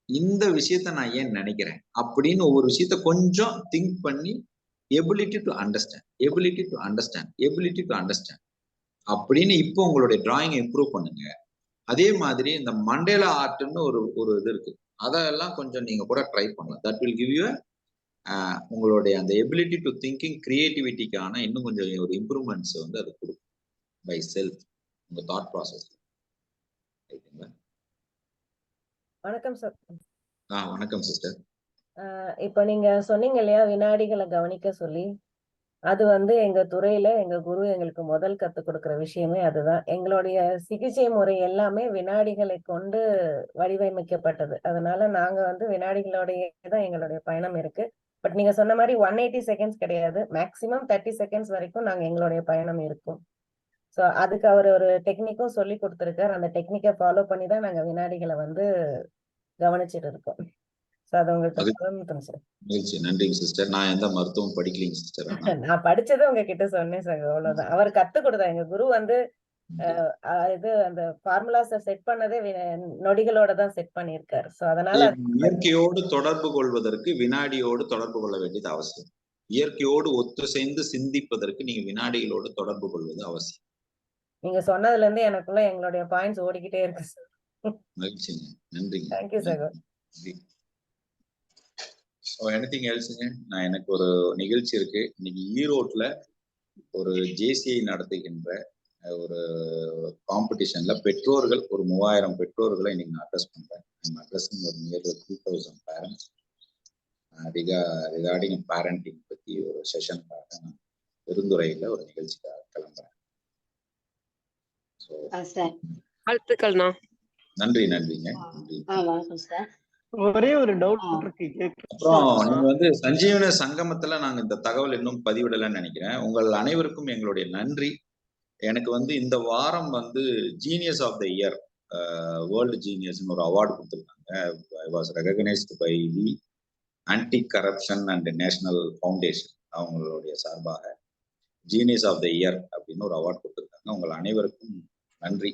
இந்த விஷயத்த நான் ஏன் நினைக்கிறேன் அப்படின்னு ஒவ்வொரு விஷயத்த கொஞ்சம் திங்க் பண்ணி ability to understand, ability to understand, ability to understand அப்படின்னு இப்போ உங்களுடைய டிராயிங்கை இம்ப்ரூவ் பண்ணுங்க. அதே மாதிரி இந்த மண்டேலா ஆர்ட்னு ஒரு இது இருக்கு. அதெல்லாம் கொஞ்சம் நீங்க கூட ட்ரை பண்ணலாம். தட் வில் கிவ் யூ உங்களுடைய அந்த எபிலிட்டி டு திங்கிங், கிரியேட்டிவிட்டிக்கான இன்னும் கொஞ்சம் ஒரு இம்ப்ரூவ்மெண்ட்ஸ் அது கொடுக்கும் பை செல்ஃப் உங்க தாட் ப்ராசஸ். ரைட்டுங்களா? வணக்கம் சார். வணக்கம் சிஸ்டர். இப்ப நீங்க சொன்னீங்க இல்லையா வினாடிகளை கவனிக்க சொல்லி, அது எங்க துறையில எங்க குரு எங்களுக்கு முதல் கத்துக் கொடுக்கிற விஷயமே அதுதான். எங்களுடைய சிகிச்சை முறை எல்லாமே வினாடிகளை கொண்டு வடிவமைக்கப்பட்டது. அதனால நாங்க வினாடிகளோடய தான் எங்களுடைய பயணம் இருக்கு. பட் நீங்க சொன்ன மாதிரி 180 செகண்ட்ஸ் கிடையாது, மேக்சிமம் 30 செகண்ட்ஸ் வரைக்கும் நாங்க எங்களுடைய பயணம் இருக்கும். ஸோ அதுக்கு அவர் ஒரு டெக்னிக்கும் சொல்லி கொடுத்துருக்காரு. அந்த டெக்னிக்கை ஃபாலோ பண்ணி தான் நாங்க வினாடிகளை கவனிச்சுட்டு இருக்கோம். நன்றிங்க சிஸ்டர். நான் எந்த மருத்துவம் படிக்கலைங்க சிஸ்டர். நான் படிச்சது உங்ககிட்ட சொன்னேன் சார், அவ்வளவுதான். அவர் கத்து கொடுத்தா. எங்க குரு இது அந்த ஃபார்முலாஸை செட் பண்ணதே நொடிகளோட தான் செட் பண்ணியிருக்காரு. சோ அதனால இயற்கையோடு தொடர்பு கொள்வதற்கு வினாடியோடு தொடர்பு கொள்ள வேண்டியது அவசியம். இயற்கையோடு ஒத்துசைந்து சிந்திப்பதற்கு நீங்க வினாடிகளோடு தொடர்பு கொள்வது அவசியம். நீங்க சொன்னதுல இருந்து எனக்குள்ள எங்களுடைய பாயிண்ட்ஸ் ஓடிக்கிட்டே இருக்கு சார். மகிழ்ச்சிங்க, நன்றிங்க. Thank you sir. எனிதிங் எல்ஸ்ங்க? நான் எனக்கு ஒரு நிகழ்ச்சி இருக்கு இன்னைக்கு ஈரோட்ல. ஒரு ஜேசிஐ நடத்துகின்ற ஒரு காம்படிஷன்ல பெற்றோர்கள் ஒரு 3000 பெற்றோர்களை இன்னைக்கு நான் அட்ரஸ் பண்றேன். அட்ரஸிங் ஒரு நியர் 3000 பேரண்ட்ஸ் ரிகார்டிங் பேரண்டிங் பத்தி ஒரு செஷனுக்காக நான் பெருந்துறையில ஒரு நிகழ்ச்சிக்காக கிளம்புறேன். வாழ்த்துக்கள்ண்ணா. நன்றி, நன்றிங்க. நன்றி. ஒரே ஒரு டவுட் இருக்கு. அப்புறம் நீங்க சஞ்சீவன சங்கமத்துல நாங்க இந்த தகவல் இன்னும் பதிவிடலன்னு நினைக்கிறேன். உங்கள் அனைவருக்கும் எங்களுடைய நன்றி. எனக்கு இந்த வாரம் genius of the year, world ஜீனியஸ்னு ஒரு அவார்டு கொடுத்துருக்காங்க. I was recognised by the anti corruption and national foundation, அவங்களுடைய சார்பாக ஜீனியஸ் ஆஃப் த இயர் அப்படின்னு ஒரு அவார்டு கொடுத்துருக்காங்க. உங்கள் அனைவருக்கும் நன்றி.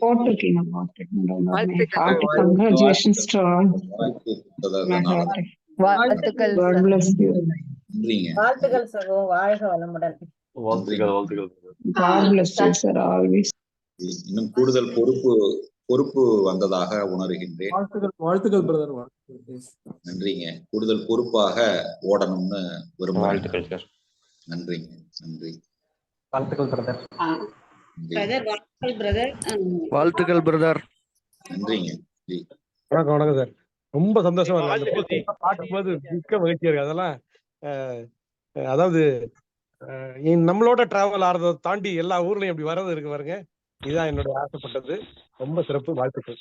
வாழ்த்துக்கள் சகோ, வாழ்க வளமுடன். இன்னும் கூடுதல் பொறுப்பு வந்ததாக உணர்கின்றேன். வாழ்த்துக்கள் பிரதர். நன்றிங்க. கூடுதல் பொறுப்பாக ஓடணும்னு விரும்புகிறேன். நன்றிங்க. நன்றி. வாழ்த்துக்கள் பிரதர். வாழ்த்துக்கள் பிரதர். நன்றிங்க. வணக்கம். வணக்கம் சார். ரொம்ப சந்தோஷமா இருக்கு பார்க்கும்போது, மிக்க மகிழ்ச்சியா இருக்கு. அதெல்லாம் அதாவது நம்மளோட டிராவல் ஆறதை தாண்டி எல்லா ஊர்லயும் இப்படி வர்றது இருக்கு பாருங்க. இதுதான் என்னுடைய ஆசைப்பட்டது. ரொம்ப சிறப்பு. வாழ்த்துக்கள்.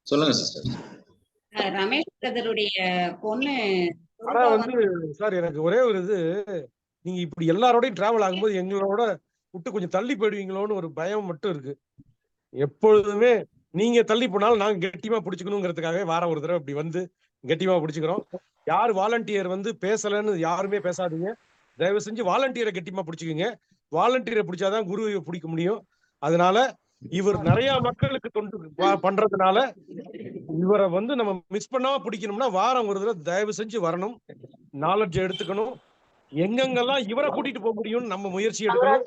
சொல்லுங்க சிஸ்டர். ரமேஷ் பிரதருடைய பொண்ணு. ஆனா சார், எனக்கு ஒரே ஒரு நீங்க இப்படி எல்லாரோடையும் டிராவல் ஆகும்போது எங்களோட விட்டு கொஞ்சம் தள்ளி போயிடுவீங்களோன்னு ஒரு பயம் மட்டும் இருக்கு. எப்பொழுதுமே நீங்க தள்ளி போனாலும் நாங்க கெட்டியமா பிடிச்சுக்கணுங்கிறதுக்காகவே வார ஒரு தடவை இப்படி கெட்டியமா பிடிச்சுக்கிறோம். யார் வாலண்டியர் பேசலன்னு யாருமே பேசாதீங்க. தயவு செஞ்சு வாலண்டியரை கெட்டியமா பிடிச்சுக்குங்க. வாலண்டியரை பிடிச்சாதான் குருவை பிடிக்க முடியும். அதனால இவர் நிறைய மக்களுக்கு தொண்டு பண்றதுனால இவரை நம்ம மிஸ் பண்ணாம பிடிக்கணும்னா வாரம் ஒரு தடவை தயவு செஞ்சு வரணும். நாலேஜ் எடுத்துக்கணும். எங்கெங்கெல்லாம் இவரை கூட்டிட்டு போக முடியும்னு நம்ம முயற்சி எடுக்கணும்.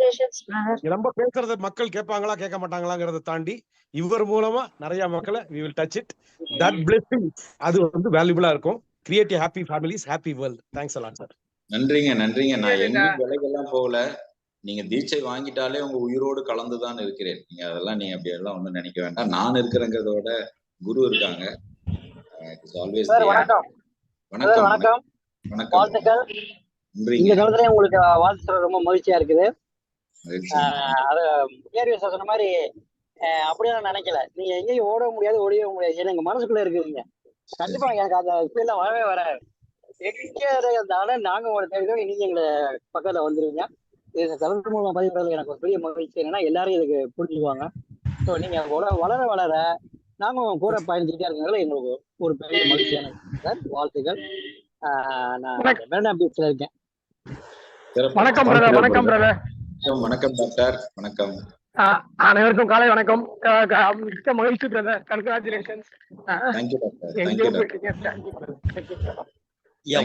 நம்ம பேசுறத மக்கள் கேட்பாங்களா கேட்க மாட்டாங்களாங்கிறத தாண்டி இவர் மூலமா நிறைய மக்களை we will touch it. That blessing அது வேல்யூபிளா இருக்கும். Create a happy families, happy world. Thanks a lot sir. நன்றிங்க. நன்றிங்க. நான் எங்கேயும் விலைக்கெல்லாம் போகல. நீங்க தீட்சை வாங்கிட்டாலே உங்க உயிரோடு கலந்துதான் இருக்கிறேன். நீங்க அதெல்லாம் அப்படி எல்லாம் ஒண்ணும் நினைக்க வேண்டாம். நான் இருக்கிறேங்கிறத விட குரு இருக்காங்க. வணக்கம். வணக்கம். வணக்கம். வாழ்த்துக்கள். இந்த காலத்துல உங்களுக்கு வாழ்த்து ரொம்ப மகிழ்ச்சியா இருக்குது. அது சொன்ன மாதிரி அப்படியே நான் நினைக்கல. நீங்க எங்கேயும் ஓட முடியாது, ஓடியே முடியாது. ஏன்னா எங்க மனசுக்குள்ள இருக்குதுங்க. கண்டிப்பா எனக்கு அந்த இப்பெல்லாம் வரவே வராது. எங்க நாங்க உங்களை தேடிதான் நீங்க எங்களை பக்கத்துல வந்துருவீங்க. இது தலைமுறை மூலம் பதிவுறது எனக்கு ஒரு பெரிய மகிழ்ச்சி. என்னன்னா எல்லாரும் இதுக்கு புரிஞ்சுக்குவாங்க. ஸோ நீங்க வளர வளர நாங்களும் கூட பயணிச்சுட்டே இருக்கிறதுனால எங்களுக்கு ஒரு பெரிய மகிழ்ச்சியான சார். வாழ்த்துக்கள். நான் வேண்டாம் பீச்ல இருக்கேன். வணக்கம் பிரதர். வணக்கம் பிரதர். வணக்கம் டாக்டர். வணக்கம். அனைவருக்கும் காலை வணக்கம். மிக்க மகிழ்ச்சி பிரதர். கங்க்ராச்சுலேஷன்ஸ்.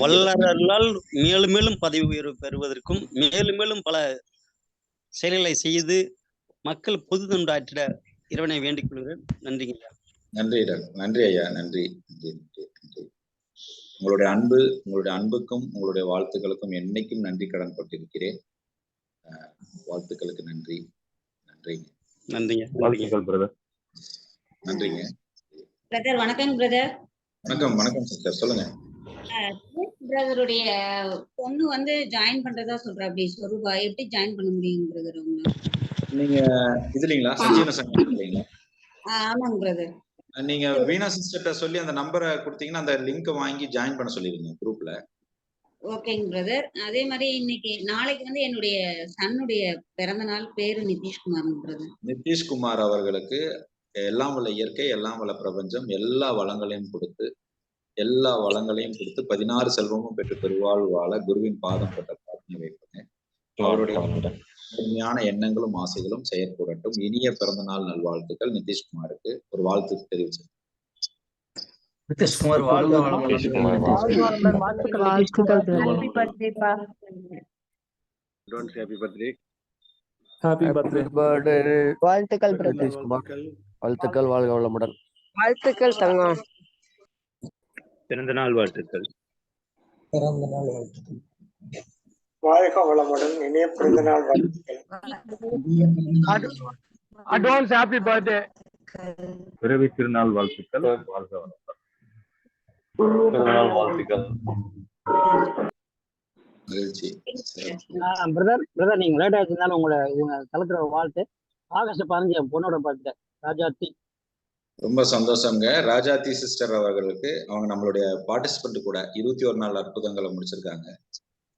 வல்லலால் மேலும் மேலும் பதவி உயர்வு பெறுவதற்கும் மேலும் மேலும் பல செயல்களை செய்து மக்கள் பொது தொண்டாற்றிட இறைவனை வேண்டிக் கொள்கிறேன். நன்றிங்க. நன்றி நன்றி ஐயா. நன்றி. உங்களுடைய அன்புக்கும் உங்களுடைய வாழ்த்துக்களுக்கும் என்னைக்கும் நன்றி கடன் பட்டிருக்கிறேன். வாழ்த்துக்களுக்கு நன்றி. நன்றிங்க. நன்றிங்க. வாழ்த்துக்கள் பிரதர். நன்றிங்க. பிரதர் வணக்கம். பிரதர் வணக்கம். வணக்கம் சிஸ்டர். சொல்லுங்க. பிரதருடைய பொண்ணு ஜாயின் பண்றதா சொல்ற. அப்படி ஸ்வரூபா எப்படி ஜாயின் பண்ண முடியும் பிரதர்? நீங்க இதுலீங்களா சஞ்சீவன சங்கம் இல்லைங்களா? ஆமாங்க பிரதர். நீங்க வீணா சிஸ்டர்ட்ட சொல்லி அந்த நம்பரை கொடுத்தீங்கன்னா அந்த லிங்க் வாங்கி ஜாயின் பண்ண சொல்லிருங்க குரூப்ல. ஓகேங்க பிரதர். அதே மாதிரி நாளைக்கு என்னுடைய சன்னுடைய பிறந்த நாள். பேரு நிதிஷ்குமார் பிரதர். நிதிஷ்குமார் அவர்களுக்கு எல்லாம் வல்ல இயற்கை, எல்லாம் வல்ல பிரபஞ்சம் எல்லா வளங்களையும் கொடுத்து 16 செல்வமும் பெற்று பெருவாழ்வு வாழ குருவின் பாதம் பெற்ற பிரார்த்தனை வைப்பேன். அவருடைய உண்மையான எண்ணங்களும் ஆசைகளும் செயற்படட்டும். இனிய பிறந்த நாள் நல்வாழ்த்துக்கள். நிதிஷ்குமாருக்கு ஒரு வாழ்த்து தெரிவிச்சு. நிதிஷ்குமார் வாழ்க வளமுடன். வாழ்த்துக்கள் நிதிஷ்குமார். வாழ்த்துக்கள். வாழ்க வளமுடன். வாழ்த்துக்கள் தங்கம். பிறந்த நாள் வாழ்த்துக்கள். வாழ்க வளமுடன். இனிய பிறந்தநாள் வாழ்த்துக்கள். Advance happy birthday. பிறவி திருநாள் வாழ்த்துக்கள். வாழ்க வளமுடன். திருநாள் வாழ்த்துக்கள். பிரதர் நீங்க லேட் ஆயிடுச்சுனாலும் உங்க கலக்கிற வாழ்த்து. ஆகஸ்ட் 15 என் பொண்ணோட பர்த்டே. ராஜாத்தி. ரொம்ப சந்தோஷங்க. ராஜாத்தி சிஸ்டர் அவர்களுக்கு அவங்க நம்மளுடைய பார்ட்டிசிபென்ட் கூட 21 நாள் அற்புதங்களை முடிச்சிருக்காங்க.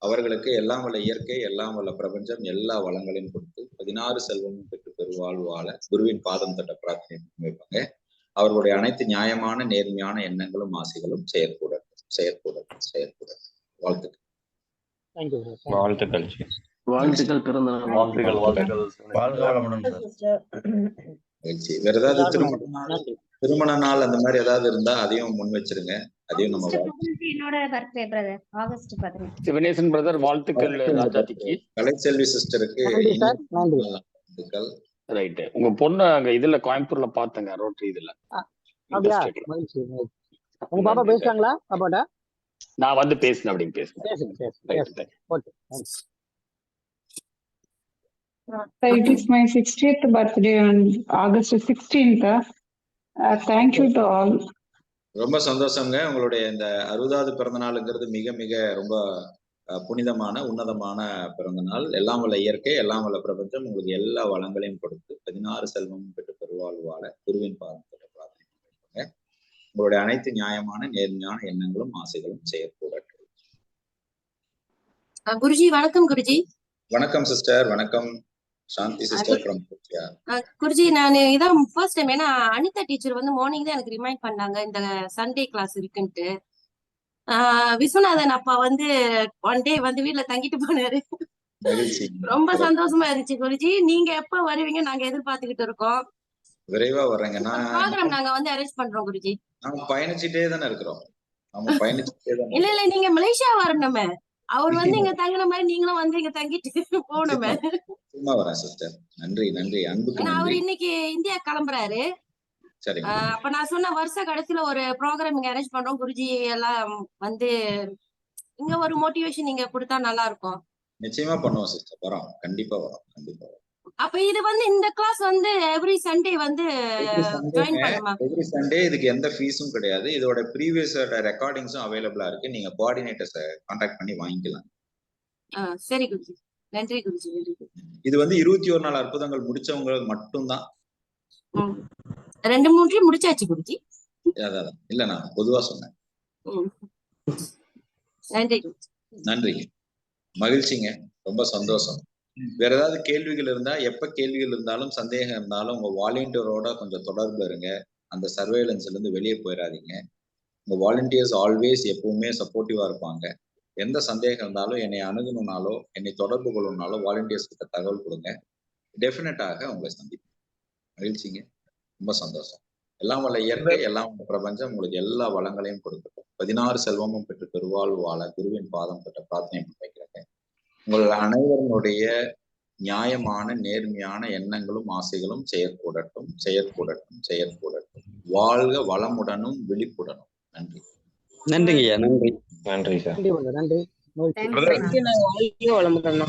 அவர்களுக்கு எல்லாம் வல்ல இயற்கை, எல்லாம் வல்ல பிரபஞ்சம் எல்லா வளங்களையும் கொடுத்து 16 செல்வமும் பெற்று பெருவாழ்வு வாழ குருவின் பாதம் தட்ட பிரார்த்தனை வைப்பாங்க. அவர்களுடைய அனைத்து நியாயமான நேர்மையான எண்ணங்களும் ஆசைகளும் செயற்கூடட்டும். வாழ்த்துக்கள். வாழ்த்துக்கள். வாழ்த்துக்கள். பிறந்த நாள் வாழ்த்துக்கள். வாழ்க வளமுடன் சார். வேற ஏதாவது திருமண நாள் அந்த மாதிரி ஏதாவது இருந்தா அதையும் முன் வச்சிருங்க. அதையும் நம்ம என்னோட birthday brother August 15. Sivanesan brother வாழ்த்துக்கள். ராஜாத்திக்கு. கலைச்செல்வி சிஸ்டருக்கு வாழ்த்துக்கள். ரைட். உங்க பொண்ணு அங்க இதுல கோயம்புத்தூர்ல பாத்தங்க ரோட்டரி இதுல. அப்படியா? உங்க பாப்பா பேசுறாங்களா? பாப்பாட்டா நான் வந்து பேசுனேன் அப்படின்னு பேசுறேன். It is my 60th birthday on August 16th. Thank you to all. ரொம்ப சந்தோஷங்க. உங்களுடைய இந்த 60வது பிறந்த நாளுங்கிறது மிக மிக ரொம்ப புனிதமான உன்னதமான பிறந்த நாள். எல்லாம் வல்ல இயற்கை, எல்லாம் வல்ல பிரபஞ்சம் உங்களுக்கு எல்லா வளங்களையும் கொடுத்து 16 செல்வமும் பெற்று பெருவாழ்வு வாழ குருவின் பாதம் தட்ட பிரார்த்தனை பண்ணுங்க. உங்களுடைய அனைத்து நியாயமான நேர்மையான எண்ணங்களும் ஆசைகளும் செயற்கூடட்டும். குருஜி வணக்கம். குருஜி வணக்கம் சிஸ்டர். வணக்கம். சாந்தி சிஸ்டர் ஃப்ரம் கொச்சியா. குருஜி நான் இதான் ஃபர்ஸ்ட் டைம். ஏன்னா அனிதா டீச்சர் வந்து மார்னிங் தான் எனக்கு ரிமைண்ட் பண்ணாங்க இந்த சண்டே கிளாஸ் இருக்குன்ட்டு. விஸ்வநாதன் அப்பா வந்து ஒன் டே வந்து வீட்டுல தங்கிட்டு போனாரு. ரொம்ப சந்தோஷமா இருந்துச்சு குருஜி. நீங்க எப்ப வருவீங்க நாங்க எதிர்பார்த்துக்கிட்டு இருக்கோம். விரைவா வர்றேங்க. ப்ரோக்ராம் நாங்க வந்து அரேஞ்ச் பண்றோம் குருஜி. நாம பயணிச்சுட்டே தானே இருக்கிறோம். இல்ல நீங்க மலேசியா வரணுமே. அவர் வந்து இங்க தங்கின மாதிரி நீங்களும் வந்து இங்க தங்கிட்டு போகணுமே. சும்மா வரேன் சிஸ்டர். நன்றி நன்றி. அன்புக்கு நன்றி. அவர் இன்னைக்கு இந்தியா கிளம்புறாரு. சரி. அப்ப நான் சொன்ன வருஷ கடைசியில ஒரு ப்ரோக்ராம் இங்க அரேஞ்ச் பண்றோம். குருஜி எல்லாம் வந்து இங்க ஒரு மோட்டிவேஷன் நீங்க கொடுத்தா நல்லா இருக்கும். நிச்சயமா பண்ணுவோம் சிஸ்டர். வரோம். கண்டிப்பா வரோம். அப்ப இது வந்து இந்த கிளாஸ் வந்து எவ்ரி சண்டே வந்து ஜாயின் பண்ணுமா? Every Sunday. இதுக்கு எந்த ஃபீஸும் கிடையாது. இதோட ப்ரீவியஸ் ரெக்கார்டிங்ஸும் அவைலபிளா இருக்கு. நீங்க கோஆர்டினேட்டர்ஸை கான்டாக்ட் பண்ணி வாங்கிக்கலாம். சரி குருஜி. நன்றி குருஜி. இது வந்து 21 நாள் அற்புதங்கள் முடிச்சவங்களுக்கு மட்டும்தான். 2-3 முடிச்சாச்சு குருஜி. அதான் இல்ல நான் பொதுவா சொன்னேன். நன்றி. நன்றி. மகிழ்ச்சிங்க. ரொம்ப சந்தோஷம். வேற ஏதாவது கேள்விகள் இருந்தா, எப்ப கேள்விகள் இருந்தாலும் சந்தேகம் இருந்தாலும் உங்க வாலண்டியரோட கொஞ்சம் தொடர்பு இருங்க. அந்த சர்வேலன்ஸ்ல இருந்து வெளியே போயிடாதீங்க. உங்க வாலண்டியர்ஸ் ஆல்வேஸ் எப்பவுமே சப்போர்ட்டிவா இருப்பாங்க. எந்த சந்தேகம் இருந்தாலும் என்னை அணுகணும்னாலோ என்னை தொடர்பு கொள்ளணும்னாலோ வாலண்டியர்ஸ் கிட்ட தகவல் கொடுங்க. டெஃபினட்டாக உங்களை சந்திப்பேன். மகிழ்ச்சிங்க. ரொம்ப சந்தோஷம். எல்லாம் வல்ல இயற்கை, எல்லாம் வல்ல பிரபஞ்சம் உங்களுக்கு எல்லா வளங்களையும் கொடுக்கட்டும். 16 செல்வமும் பெற்று பெருவாழ்வு வாழ குருவின் பாதம் பெற்ற பிரார்த்தனை வைக்கிறேன். உங்கள் அனைவருடைய நியாயமான நேர்மையான எண்ணங்களும் ஆசைகளும் செயற்கூடட்டும். வாழ்க வளமுடனும் விழிப்புடனும். நன்றி. நன்றிங்கய்யா. நன்றி. நன்றி சார். நன்றி. வாழ்க வளமுடன்.